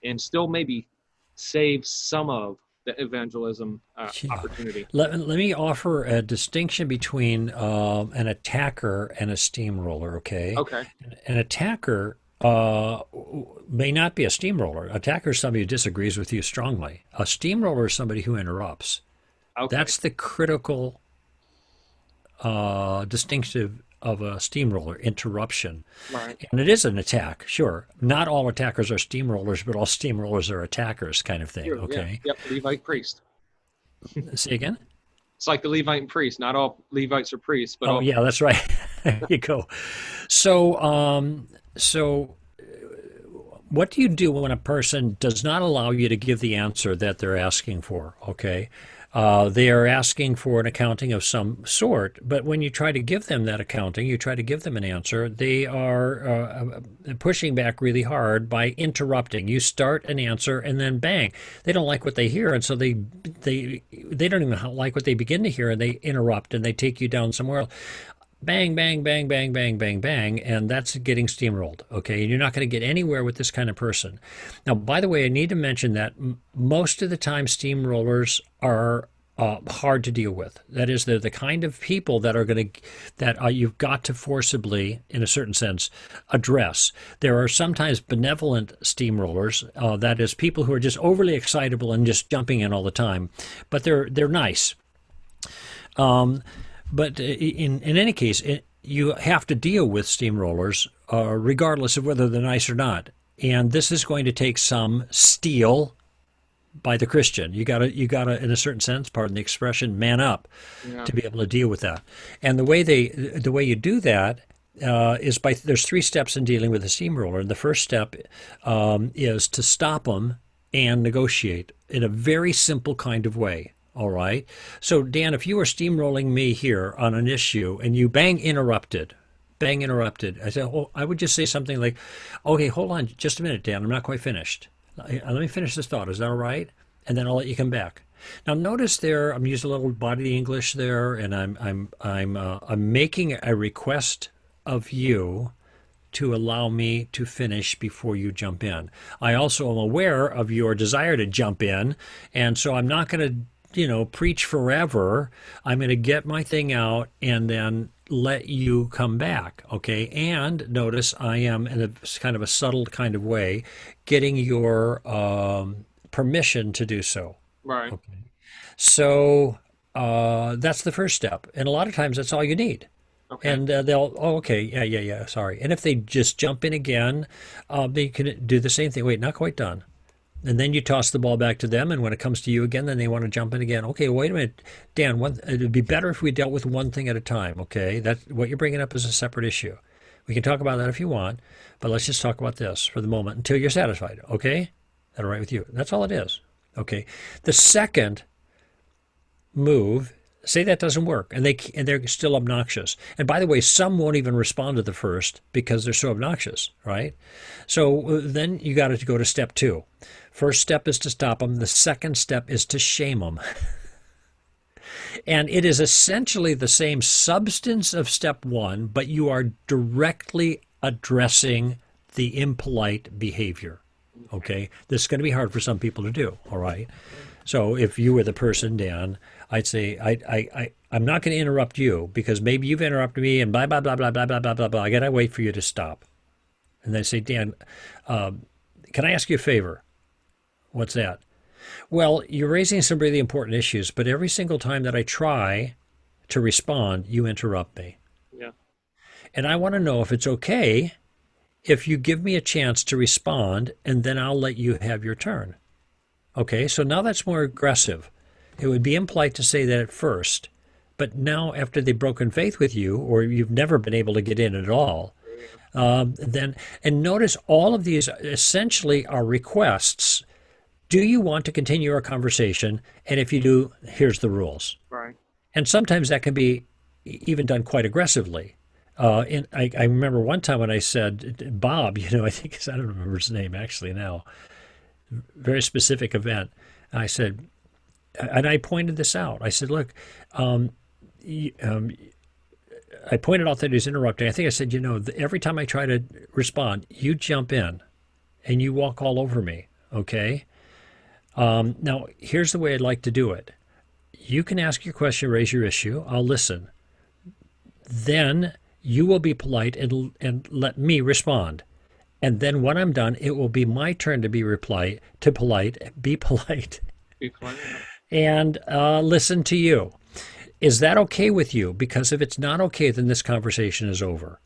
and still maybe save some of the evangelism opportunity. Let me offer a distinction between an attacker and a steamroller, okay? Okay. An attacker may not be a steamroller. Attacker is somebody who disagrees with you strongly. A steamroller is somebody who interrupts. Okay. That's the critical distinctive of a steamroller, interruption. Right. And it is an attack, sure. Not all attackers are steamrollers, but all steamrollers are attackers kind of thing, sure, okay? Yeah. Yep, Levite priest. Say again? It's like the Levite and priest. Not all Levites are priests, but yeah, that's right. There you go. So what do you do when a person does not allow you to give the answer that they're asking for? Okay, They are asking for an accounting of some sort, but when you try to give them that accounting, you try to give them an answer, they are pushing back really hard by interrupting. You start an answer and then bang, they don't like what they hear, and so they don't even like what they begin to hear, and they interrupt and they take you down somewhere else. Bang, bang, bang, bang, bang, bang, bang, and that's getting steamrolled, okay? And you're not going to get anywhere with this kind of person. Now, by the way, I need to mention that most of the time steamrollers are hard to deal with. That is, they're the kind of people that are going to, that you've got to forcibly, in a certain sense, address. There are sometimes benevolent steamrollers, that is, people who are just overly excitable and just jumping in all the time, but they're nice. But in any case, you have to deal with steamrollers regardless of whether they're nice or not. And this is going to take some steel by the Christian. You gotta, in a certain sense, pardon the expression, man up to be able to deal with that. And the way you do that is by, there's 3 steps in dealing with a steamroller. And the first step is to stop them and negotiate in a very simple kind of way. All right. So, Dan, if you were steamrolling me here on an issue and you bang interrupted, I said, oh, I would just say something like, okay, hold on just a minute, Dan. I'm not quite finished. Let me finish this thought. Is that all right? And then I'll let you come back. Now, notice there, I'm using a little body English there, and I'm making a request of you to allow me to finish before you jump in. I also am aware of your desire to jump in, and so I'm not going to preach forever. I'm going to get my thing out and then let you come back, okay? And notice I am, in a kind of a subtle kind of way, getting your permission to do so. Right. Okay. So that's the first step. And a lot of times that's all you need. Okay. And they'll, oh, okay, yeah, sorry. And if they just jump in again, they can do the same thing. Wait, not quite done. And then you toss the ball back to them, and when it comes to you again, then they want to jump in again. Okay, wait a minute, Dan. It would be better if we dealt with one thing at a time. Okay, that what you're bringing up is a separate issue. We can talk about that if you want, but let's just talk about this for the moment until you're satisfied. Okay, is that all right with you? That's all it is. Okay. The second move, say that doesn't work, and they're still obnoxious. And by the way, some won't even respond to the first because they're so obnoxious, right? So then you got to go to step 2. First step is to stop them. The second step is to shame them. And it is essentially the same substance of step 1, but you are directly addressing the impolite behavior. Okay? This is going to be hard for some people to do, all right? So if you were the person, Dan, I'd say, I'm not going to interrupt you because maybe you've interrupted me and blah, blah, blah, blah, blah, blah, blah, blah, blah. I got to wait for you to stop. And they say, Dan, can I ask you a favor? What's that? Well, you're raising some really important issues, but every single time that I try to respond, you interrupt me. Yeah. And I want to know if it's okay if you give me a chance to respond, and then I'll let you have your turn. Okay, so now that's more aggressive. It would be impolite to say that at first, but now after they've broken faith with you, or you've never been able to get in at all, then, and notice all of these essentially are requests. Do you want to continue our conversation? And if you do, here's the rules. Right. And sometimes that can be even done quite aggressively. And I remember one time when I said, Bob, I think, I don't remember his name actually now, very specific event. I said, and I pointed this out. I said, look, I pointed out that he was interrupting. I think I said, every time I try to respond, you jump in and you walk all over me, okay? Now, here's the way I'd like to do it. You can ask your question, raise your issue. I'll listen. Then you will be polite and let me respond. And then when I'm done, it will be my turn to be polite, be polite, and listen to you. Is that okay with you? Because if it's not okay, then this conversation is over.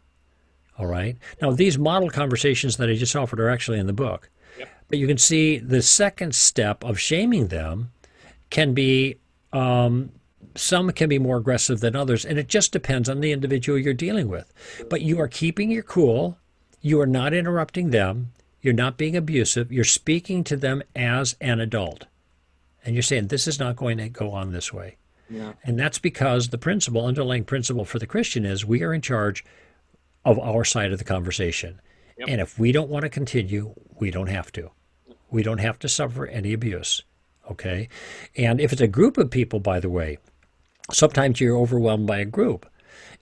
All right? Now, these model conversations that I just offered are actually in the book. Yep. But you can see the second step of shaming them can be, some can be more aggressive than others, and it just depends on the individual you're dealing with. But you are keeping your cool. You are not interrupting them. You're not being abusive. You're speaking to them as an adult. And you're saying this is not going to go on this way. Yeah. And that's because the underlying principle for the Christian is we are in charge of our side of the conversation. Yep. And if we don't want to continue, we don't have to. We don't have to suffer any abuse. Okay? And if it's a group of people, by the way, sometimes you're overwhelmed by a group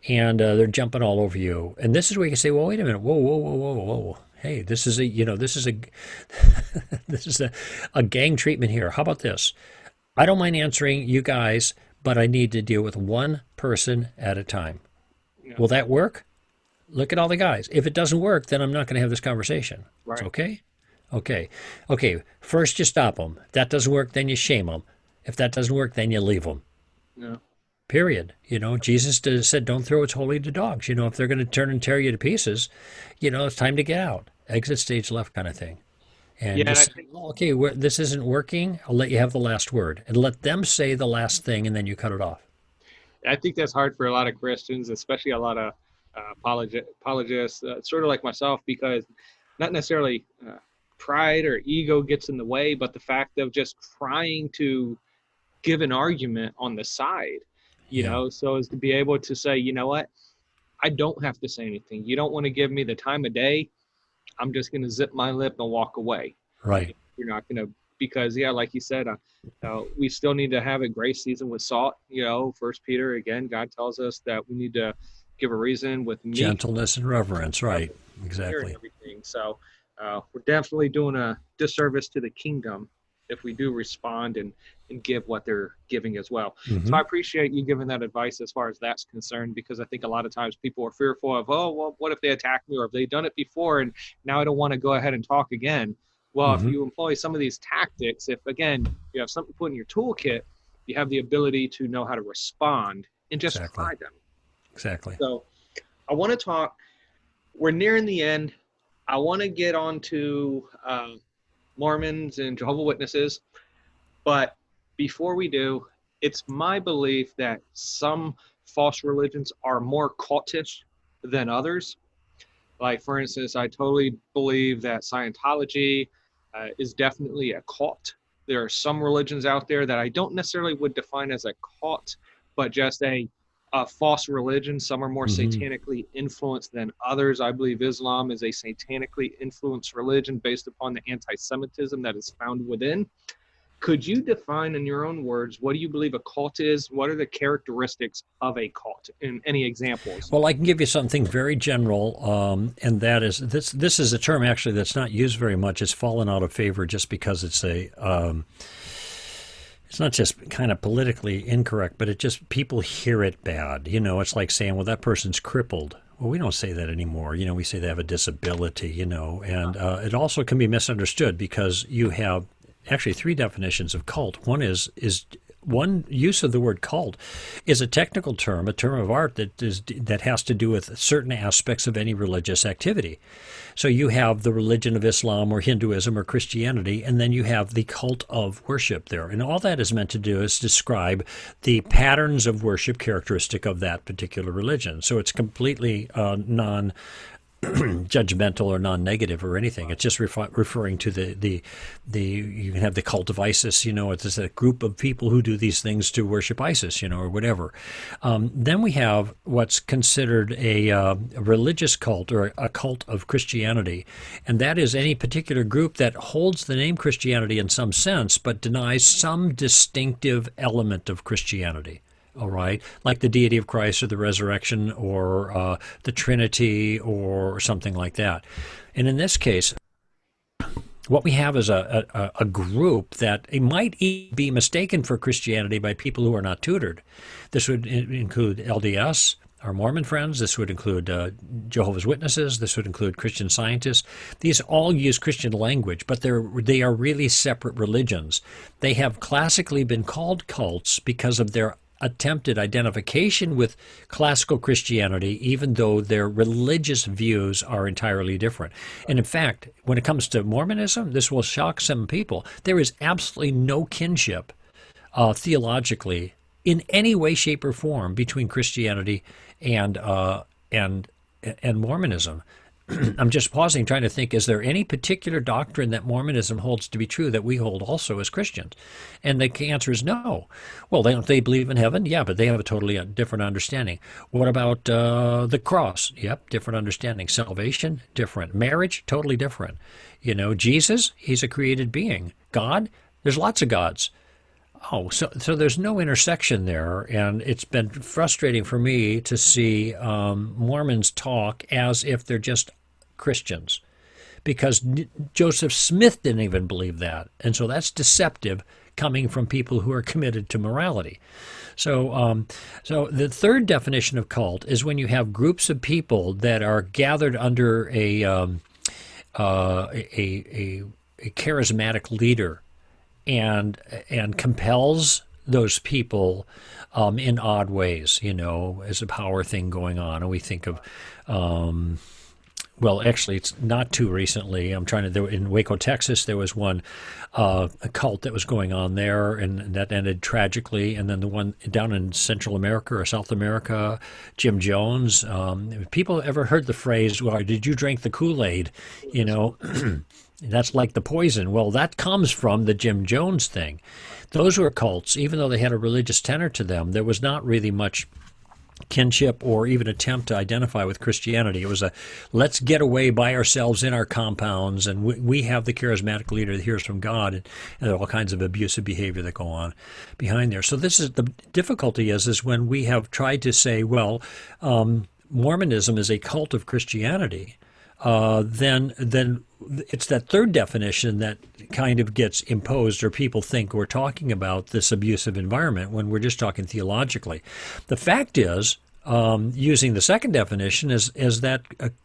and they're jumping all over you. And this is where you can say, well, wait a minute. Whoa, whoa, whoa, whoa, whoa. Hey, this is a gang treatment here. How about this? I don't mind answering you guys, but I need to deal with one person at a time. Yeah. Will that work? Look at all the guys. If it doesn't work, then I'm not going to have this conversation. Right. It's okay? Okay. First you stop them. If that doesn't work, then you shame them. If that doesn't work, then you leave them. Yeah. Period. Jesus said, don't throw what's holy to dogs. If they're going to turn and tear you to pieces, it's time to get out. Exit stage left kind of thing. And just, okay, this isn't working. I'll let you have the last word. And let them say the last thing, and then you cut it off. I think that's hard for a lot of Christians, especially a lot of apologists, sort of like myself, because not necessarily pride or ego gets in the way, but the fact of just trying to give an argument on the side, you know, so as to be able to say, you know what, I don't have to say anything. You don't want to give me the time of day. I'm just going to zip my lip and walk away. Right. You're not going to, because like you said, we still need to have a grace season with salt. First Peter, again, God tells us that we need to give a reason with gentleness and reverence. Right. Exactly. Everything. So we're definitely doing a disservice to the kingdom if we do respond and give what they're giving as well. Mm-hmm. So I appreciate you giving that advice as far as that's concerned, because I think a lot of times people are fearful of, oh, well, what if they attack me, or if they've done it before and now I don't want to go ahead and talk again. Well, if you employ some of these tactics, if, again, you have something put in your toolkit, you have the ability to know how to respond and just try them. Exactly. So I want to talk, we're nearing the end. I want to get on to Mormons and Jehovah's Witnesses. But before we do, it's my belief that some false religions are more cultish than others. Like, for instance, I totally believe that Scientology is definitely a cult. There are some religions out there that I don't necessarily would define as a cult, but just a false religion. Some are more satanically influenced than others. I believe Islam is a satanically influenced religion based upon the anti-Semitism that is found within. Could you define in your own words, what do you believe a cult is? What are the characteristics of a cult? And any examples? Well, I can give you something very general, and that is, this is a term actually that's not used very much. It's fallen out of favor just because it's it's not just kind of politically incorrect, but people hear it bad. It's like saying, well, that person's crippled. Well, we don't say that anymore. We say they have a disability, and it also can be misunderstood because you have actually three definitions of cult. One is one use of the word cult is a technical term, a term of art that has to do with certain aspects of any religious activity. So you have the religion of Islam or Hinduism or Christianity, and then you have the cult of worship there. And all that is meant to do is describe the patterns of worship characteristic of that particular religion. So it's completely judgmental or non-negative or anything. It's just referring to the you can have the cult of ISIS, it's just a group of people who do these things to worship ISIS, or whatever. Then we have what's considered a religious cult or a cult of Christianity, and that is any particular group that holds the name Christianity in some sense but denies some distinctive element of Christianity. All right, like the deity of Christ or the resurrection or the Trinity or something like that. And in this case, what we have is a group that it might be mistaken for Christianity by people who are not tutored. This would include LDS, our Mormon friends. This would include Jehovah's Witnesses. This would include Christian Scientists. These all use Christian language, but they are really separate religions. They have classically been called cults because of their attempted identification with classical Christianity, even though their religious views are entirely different. And in fact, when it comes to Mormonism, this will shock some people. There is absolutely no kinship theologically in any way, shape, or form between Christianity and Mormonism. I'm just pausing, trying to think, is there any particular doctrine that Mormonism holds to be true that we hold also as Christians? And the answer is no. Well, they believe in heaven? Yeah, but they have a totally different understanding. What about the cross? Yep, different understanding. Salvation? Different. Marriage? Totally different. You know, Jesus? He's a created being. God? There's lots of gods. Oh, so there's no intersection there, and it's been frustrating for me to see Mormons talk as if they're just Christians, because Joseph Smith didn't even believe that, and so that's deceptive coming from people who are committed to morality. So, so the third definition of cult is when you have groups of people that are gathered under a charismatic leader, and compels those people in odd ways, you know, as a power thing going on. And we think of, well, actually, it's not too recently. I'm trying to, in Waco, Texas, there was one, a cult that was going on there, and that ended tragically. And then the one down in Central America or South America, Jim Jones. People ever heard the phrase, well, did you drink the Kool-Aid? You know, that's like the poison. Well, that comes from the Jim Jones thing. Those were cults, even though they had a religious tenor to them. There was not really much kinship or even attempt to identify with Christianity. It was a, let's get away by ourselves in our compounds, and we have the charismatic leader that hears from God, and there are all kinds of abusive behavior that go on behind there. So this is the difficulty is when we have tried to say, well, Mormonism is a cult of Christianity. Then it's that third definition that kind of gets imposed, or people think we're talking about this abusive environment when we're just talking theologically. The fact is, using the second definition, is that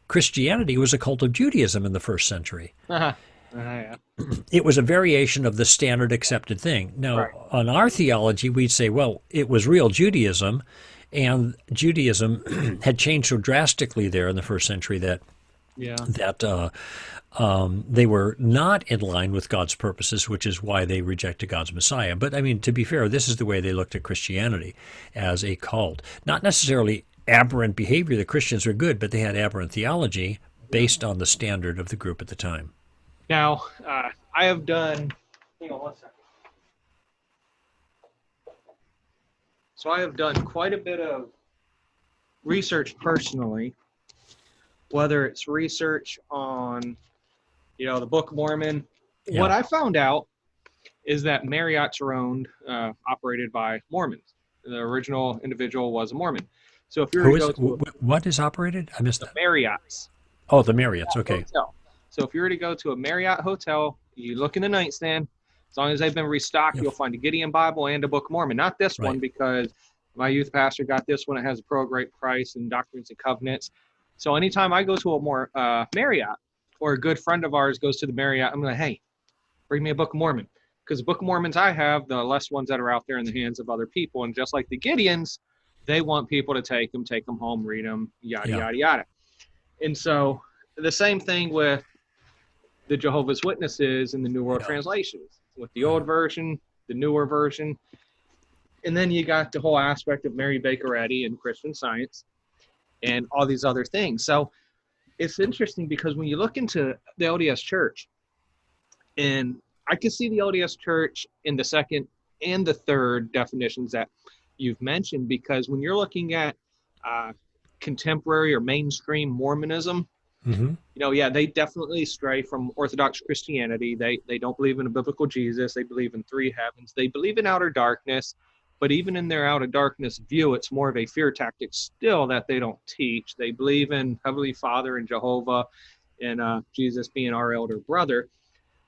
Christianity was a cult of Judaism in the first century. Yeah. It was a variation of the standard accepted thing. Now, right. On our theology, we'd say, well, it was real Judaism, and Judaism had changed so drastically there in the first century that they were not in line with God's purposes, which is why they rejected God's Messiah. But I mean, to be fair, this is the way they looked at Christianity, as a cult. Not necessarily aberrant behavior. The Christians were good, but they had aberrant theology based on the standard of the group at the time. Now, I have done, hang on 1 second. So I have done quite a bit of research personally, whether it's research on, you know, the Book of Mormon. Yeah. What I found out is that Marriotts are owned, operated by Mormons. The original individual was a Mormon. So if you're what is operated? I missed that. Marriotts. Oh, the Marriotts. Okay. Hotel. So if you were to go to a Marriott hotel, you look in the nightstand. As long as they've been restocked, you'll find a Gideon Bible and a Book of Mormon. Not this one, because my youth pastor got this one. It has a Pearl Great Price and Doctrines and Covenants. So anytime I go to a Marriott, or a good friend of ours goes to the Marriott, I'm like, hey, bring me a Book of Mormon. Because the Book of Mormons I have, the less ones that are out there in the hands of other people. And just like the Gideons, they want people to take them home, read them, yada, yada, yada. And so the same thing with the Jehovah's Witnesses and the New World Translations, with the old version, the newer version. And then you got the whole aspect of Mary Baker Eddy and Christian Science and all these other things. So it's interesting because when you look into the LDS Church, and I can see the LDS Church in the second and the third definitions that you've mentioned, because when you're looking at contemporary or mainstream Mormonism, you know, they definitely stray from Orthodox Christianity. They don't believe in a biblical Jesus. They believe in three heavens. They believe in outer darkness. But even in their outer darkness view, it's more of a fear tactic still that they don't teach. They believe in Heavenly Father and Jehovah and Jesus being our elder brother.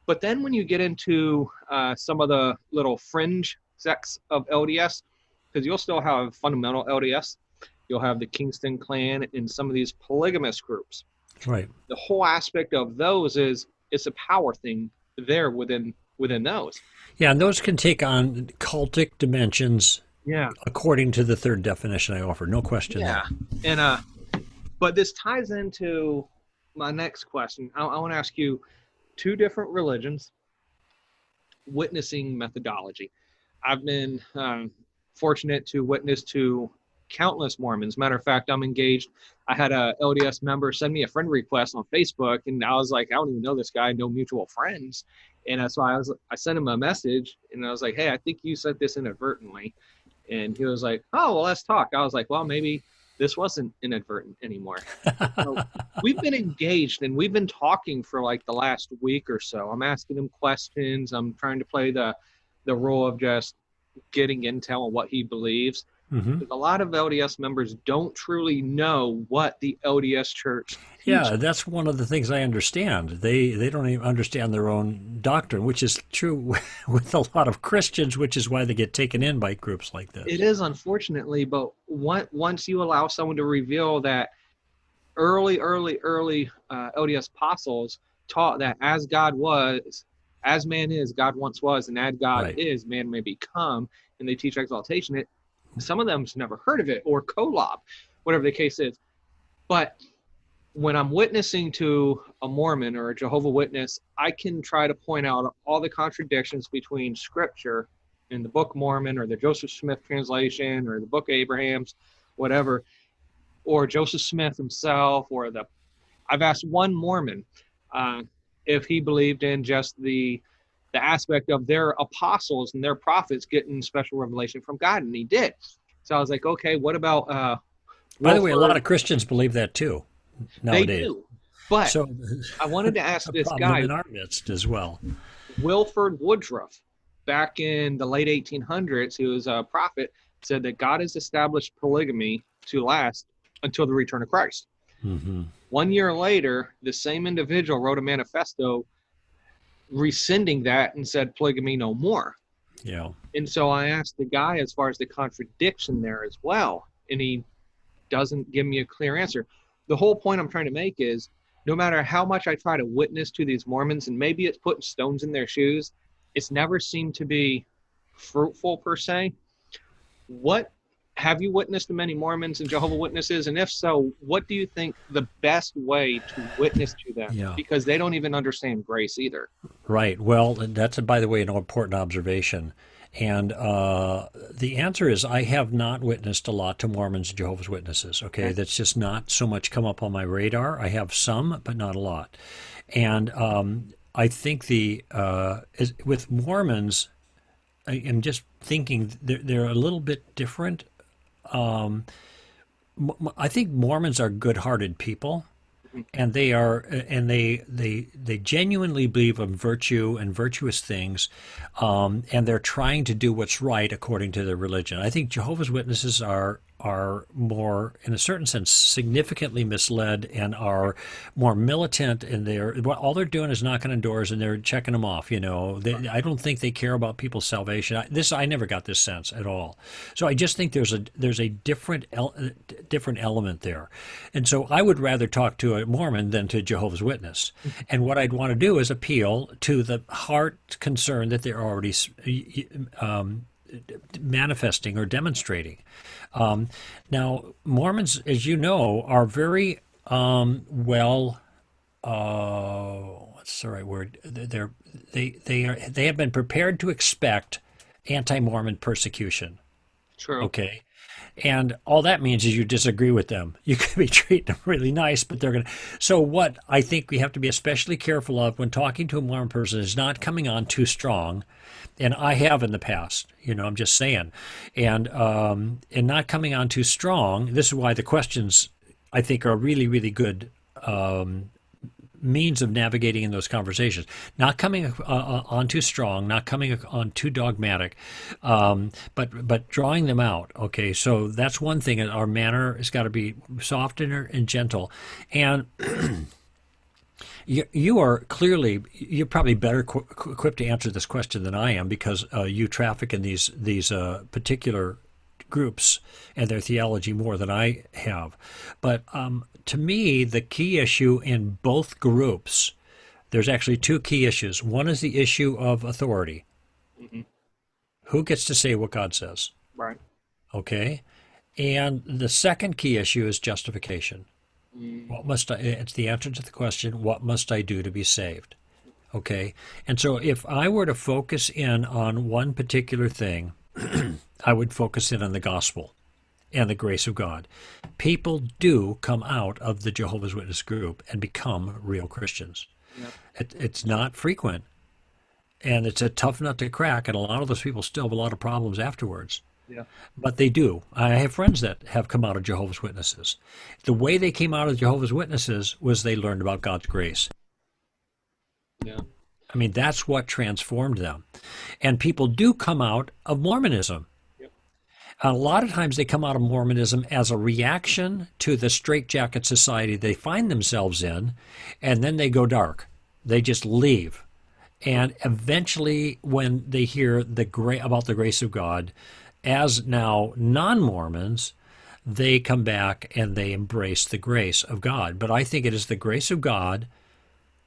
But then when you get into some of the little fringe sects of LDS, because you'll still have fundamental LDS, you'll have the Kingston Clan and some of these polygamous groups. Right. The whole aspect of those is it's a power thing there within those. Yeah, and those can take on cultic dimensions. Yeah. According to the third definition I offered, no question. Yeah, and but this ties into my next question. I want to ask you two different religions, witnessing methodology. I've been fortunate to witness to countless Mormons. Matter of fact, I'm engaged. I had a LDS member send me a friend request on Facebook, and I was like, I don't even know this guy, no mutual friends. And so I sent him a message, and I was like, hey, I think you said this inadvertently. And he was like, oh, well, let's talk. I was like, well, maybe this wasn't inadvertent anymore. So we've been engaged, and we've been talking for like the last week or so. I'm asking him questions. I'm trying to play the role of just getting intel on what he believes. Mm-hmm. A lot of LDS members don't truly know what the LDS church teaches. Yeah, that's one of the things I understand. They don't even understand their own doctrine, which is true with a lot of Christians, which is why they get taken in by groups like this. It is, unfortunately, but once you allow someone to reveal that early LDS apostles taught that as God was, as man is, God once was, and as God is, man may become, and they teach exaltation, some of them's never heard of it, or kolob, whatever the case is. But when I'm witnessing to a Mormon or a Jehovah's Witness, I can try to point out all the contradictions between Scripture in the Book of Mormon or the Joseph Smith translation or the Book of Abraham's, whatever, or Joseph Smith himself, or I've asked one Mormon if he believed in just the aspect of their apostles and their prophets getting special revelation from God, and he did. So I was like, okay, what about by the way, a lot of Christians believe that too nowadays. They do. But so, I wanted to ask this guy in our midst as well. Wilford Woodruff, back in the late 1800s, who was a prophet, said that God has established polygamy to last until the return of Christ. Mm-hmm. 1 year later, the same individual wrote a manifesto rescinding that and said polygamy no more. Yeah. And so I asked the guy as far as the contradiction there as well, and he doesn't give me a clear answer. The whole point I'm trying to make is no matter how much I try to witness to these Mormons, and maybe it's putting stones in their shoes, it's never seemed to be fruitful per se. What have you witnessed to many Mormons and Jehovah's Witnesses? And if so, what do you think the best way to witness to them? Yeah. Because they don't even understand grace either. Right. Well, that's, by the way, an important observation. And the answer is I have not witnessed a lot to Mormons and Jehovah's Witnesses. Okay. That's just not so much come up on my radar. I have some, but not a lot. And I think with Mormons, I'm just thinking they're a little bit different. I think Mormons are good-hearted people, and they genuinely believe in virtue and virtuous things, and they're trying to do what's right according to their religion. I think Jehovah's Witnesses are more, in a certain sense, significantly misled and are more militant, and all they're doing is knocking on doors and they're checking them off. I don't think they care about people's salvation. I never got this sense at all. So I just think there's a different element there, and so I would rather talk to a Mormon than to a Jehovah's Witness. And what I'd want to do is appeal to the heart concern that they're already manifesting or demonstrating. Now, Mormons, as you know, are very what's the right word? They have been prepared to expect anti-Mormon persecution. True. Okay. And all that means is you disagree with them. You could be treating them really nice, but they're going to. So what I think we have to be especially careful of when talking to a Mormon person is not coming on too strong. And I have in the past, I'm just saying. And not coming on too strong. This is why the questions, I think, are really, really good means of navigating in those conversations. Not coming on too strong, not coming on too dogmatic, but drawing them out. Okay, so that's one thing. And our manner has got to be soft and gentle. And you're probably better equipped to answer this question than I am, because you traffic in these particular groups and their theology more than I have. But to me, the key issue in both groups, there's actually two key issues. One is the issue of authority. Mm-hmm. Who gets to say what God says? Right. Okay. And the second key issue is justification. It's the answer to the question, what must I do to be saved? Okay. And so if I were to focus in on one particular thing, I would focus in on the gospel and the grace of God. People do come out of the Jehovah's Witness group and become real Christians. Yep. It's not frequent, and it's a tough nut to crack, and a lot of those people still have a lot of problems afterwards. Yeah. But they do. I have friends that have come out of Jehovah's Witnesses. The way they came out of Jehovah's Witnesses was they learned about God's grace. Yeah. I mean, that's what transformed them. And people do come out of Mormonism. Yep. A lot of times they come out of Mormonism as a reaction to the straitjacket society they find themselves in, and then they go dark. They just leave. And eventually, when they hear about the grace of God, as now non-Mormons, they come back and they embrace the grace of God. But I think it is the grace of God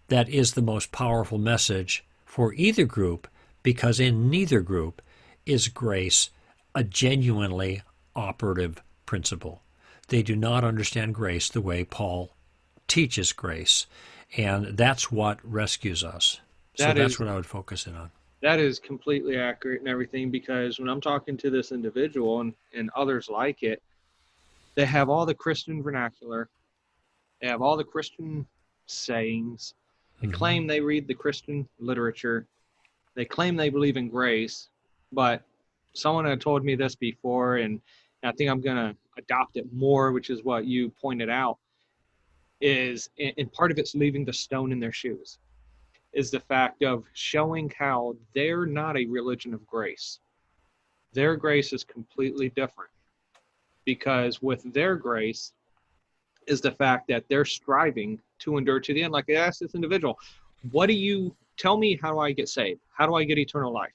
that is the most powerful message for either group, because in neither group is grace a genuinely operative principle. They do not understand grace the way Paul teaches grace, and that's what rescues us. So that's what I would focus in on. That is completely accurate and everything, because when I'm talking to this individual and others like it, they have all the Christian vernacular, they have all the Christian sayings, they claim they read the Christian literature, they claim they believe in grace, but someone had told me this before, and I think I'm going to adopt it more, which is what you pointed out, and part of it's leaving the stone in their shoes, is the fact of showing how they're not a religion of grace. Their grace is completely different, because with their grace is the fact that they're striving to endure to the end. Like I asked this individual, tell me, how do I get saved? How do I get eternal life?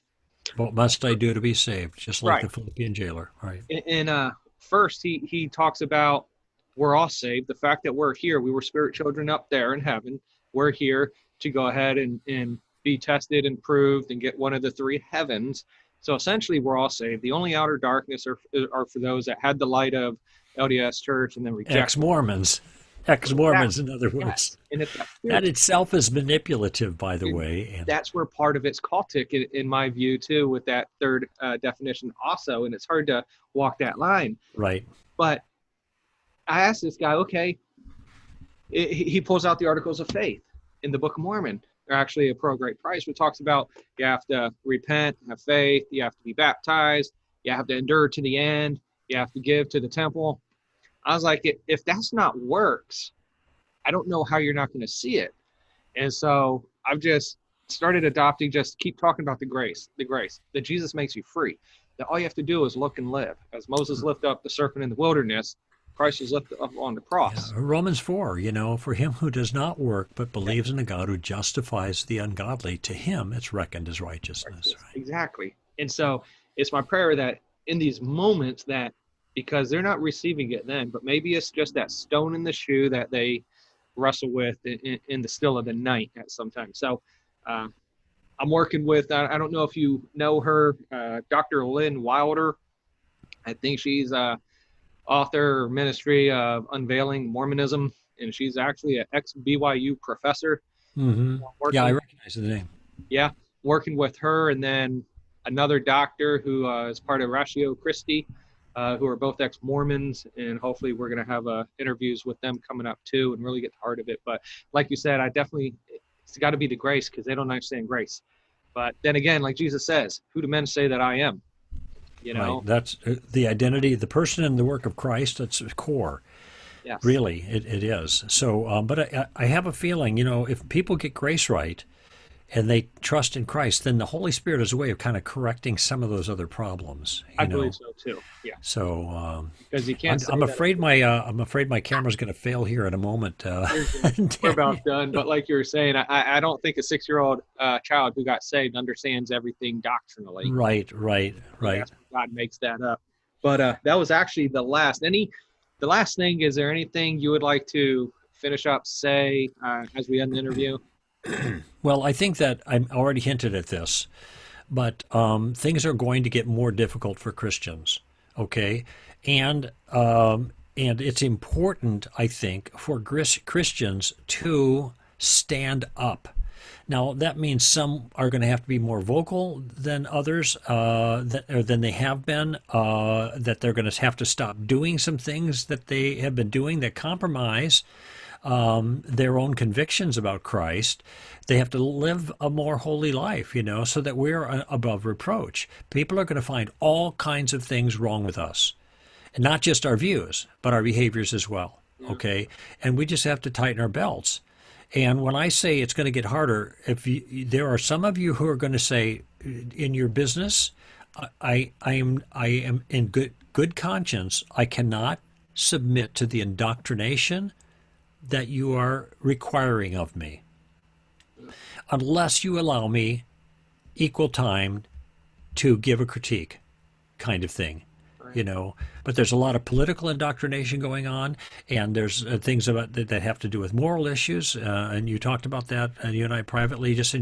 What must I do to be saved? Just like the Philippian jailer. Right. And first he talks about, we're all saved. The fact that we're here, we were spirit children up there in heaven. We're here to go ahead and be tested and proved and get one of the three heavens. So essentially, we're all saved. The only outer darkness are for those that had the light of LDS Church and then rejected. Ex-Mormons. Ex-Mormons, in other words. And that itself is manipulative, by the way. And that's where part of it's cultic, in my view, too, with that third definition also. And it's hard to walk that line. Right. But I asked this guy, okay, he pulls out the Articles of Faith in the Book of Mormon. They're actually a pro great price, which talks about you have to repent, have faith, you have to be baptized, you have to endure to the end, you have to give to the temple. I was like, if that's not works, I don't know how you're not going to see it. And so I've just started adopting, just keep talking about the grace, that Jesus makes you free, that all you have to do is look and live. As Moses lifted up the serpent in the wilderness, Christ is lifted up on the cross. Yeah. Romans 4, for him who does not work but believes in a God who justifies the ungodly, to him it's reckoned as righteousness. Right? Exactly. And so it's my prayer that in these moments that, because they're not receiving it then, but maybe it's just that stone in the shoe that they wrestle with in the still of the night at sometimes. So I'm working with, I don't know if you know her, Dr. Lynn Wilder. I think she's author or ministry of Unveiling Mormonism, and she's actually an ex-BYU professor. Mm-hmm. Yeah, I recognize the name. Yeah, working with her, and then another doctor who is part of Ratio Christi, who are both ex-Mormons, and hopefully we're going to have interviews with them coming up too and really get the heart of it. But like you said, it's got to be the grace, because they don't understand grace. But then again, like Jesus says, who do men say that I am? Right. That's the identity, the person and the work of Christ. That's core. Yes. Really, it is. So, but I have a feeling, if people get grace right and they trust in Christ, then the Holy Spirit is a way of kind of correcting some of those other problems. I believe so too. Yeah. So, because you can't. I'm afraid my camera's going to fail here in a moment. We're about done. But like you were saying, I don't think a 6-year-old child who got saved understands everything doctrinally. Right. God makes that up. But that was actually the last. The last thing. Is there anything you would like to finish up, say, as we end the interview? Well, I think that I already hinted at this, but things are going to get more difficult for Christians, okay? And it's important, I think, for Christians to stand up Now, that means some are going to have to be more vocal than others, or than they have been, that they're going to have to stop doing some things that they have been doing that compromise their own convictions about Christ. They have to live a more holy life, so that we're above reproach. People are going to find all kinds of things wrong with us, and not just our views, but our behaviors as well. Okay, and we just have to tighten our belts. And when I say it's going to get harder, there are some of you who are going to say, in your business, I am in good conscience, I cannot submit to the indoctrination that you are requiring of me, unless you allow me equal time to give a critique, kind of thing. But there's a lot of political indoctrination going on, and there's things about that have to do with moral issues, and you talked about that, you and I privately, just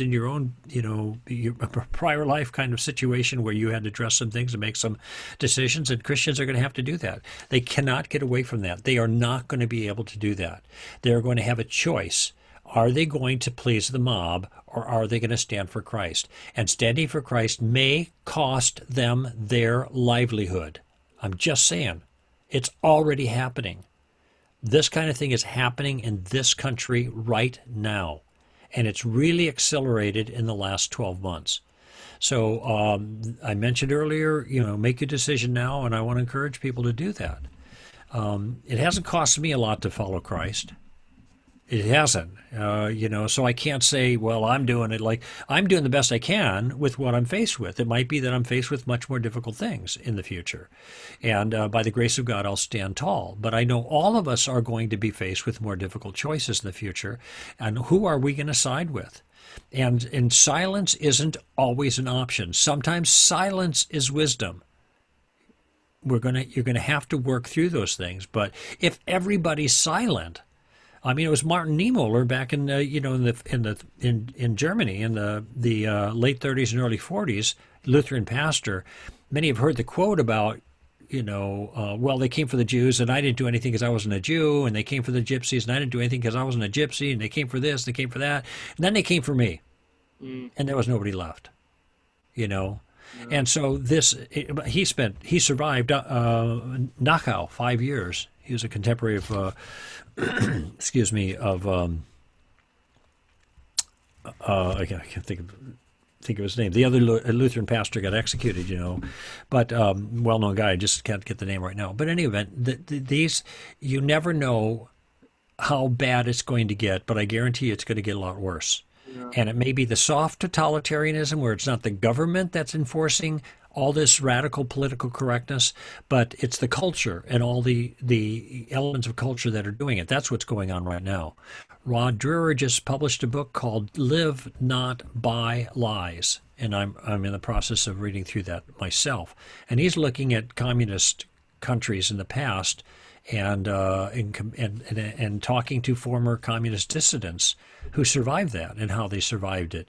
in your own, your prior life kind of situation where you had to address some things and make some decisions, and Christians are going to have to do that. They cannot get away from that. They are not going to be able to do that. They're going to have a choice. Are they going to please the mob, or are they going to stand for Christ? And standing for Christ may cost them their livelihood. I'm just saying, it's already happening. This kind of thing is happening in this country right now, and it's really accelerated in the last 12 months. So I mentioned earlier, make your decision now, and I want to encourage people to do that. It hasn't cost me a lot to follow Christ. It hasn't, so I can't say, well, I'm doing the best I can with what I'm faced with. It might be that I'm faced with much more difficult things in the future. And by the grace of God, I'll stand tall. But I know all of us are going to be faced with more difficult choices in the future. And who are we going to side with? And silence isn't always an option. Sometimes silence is wisdom. You're going to have to work through those things. But if everybody's silent, I mean, it was Martin Niemöller back in in Germany in the late 30s and early 40s, Lutheran pastor. Many have heard the quote about, well, they came for the Jews and I didn't do anything because I wasn't a Jew, and they came for the gypsies and I didn't do anything because I wasn't a gypsy, and they came for this, they came for that, and then they came for me, and there was nobody left, And so he survived Nachau 5 years. He was a contemporary of, excuse me, of I can't think of his name. The other Lutheran pastor got executed, but well-known guy. I just can't get the name right now. But in any event, these, you never know how bad it's going to get, but I guarantee you it's going to get a lot worse. Yeah. And it may be the soft totalitarianism where it's not the government that's enforcing all this radical political correctness, but it's the culture and all the elements of culture that are doing it. That's what's going on right now. Rod Dreher just published a book called Live Not by Lies, and I'm in the process of reading through that myself. And he's looking at communist countries in the past and talking to former communist dissidents who survived that and how they survived it.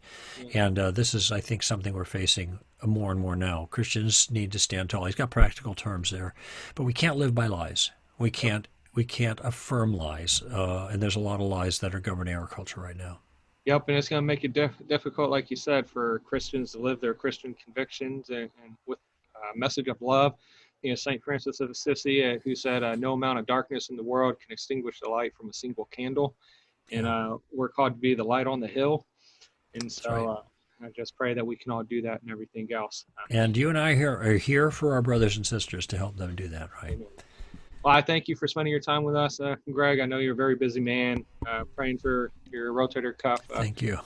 And this is, I think, something we're facing more and more now. Christians need to stand tall. He's got practical terms there, but we can't live by lies. We can't affirm lies, and there's a lot of lies that are governing our culture right now. Yep, and it's going to make it difficult, like you said, for Christians to live their Christian convictions and with a message of love. St. Francis of Assisi, who said, no amount of darkness in the world can extinguish the light from a single candle. And we're called to be the light on the hill. And so I just pray that we can all do that and everything else. And you and I are here for our brothers and sisters to help them do that, right? Amen. Well, I thank you for spending your time with us, Greg. I know you're a very busy man. Praying for your rotator cuff thank you.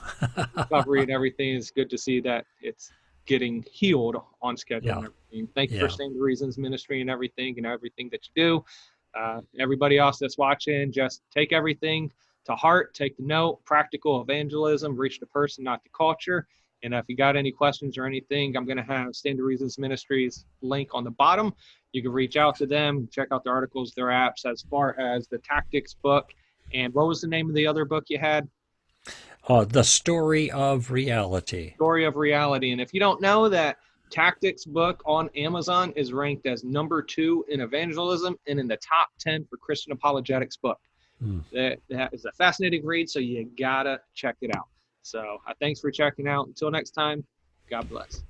recovery and everything. It's good to see that it's getting healed on schedule and everything. Thank you for Stand to Reason's ministry and everything that you do. Everybody else that's watching, just take everything to heart, take the note, practical evangelism, reach the person, not the culture. And if you got any questions or anything, I'm going to have Stand to Reason's Ministries link on the bottom. You can reach out to them, check out the articles, their apps, as far as the Tactics book. And what was the name of the other book you had? The Story of Reality. Story of Reality. And if you don't know, that Tactics book on Amazon is ranked as number 2 in evangelism and in the top 10 for Christian apologetics book. That is a fascinating read, so you gotta check it out. So thanks for checking out. Until next time, God bless.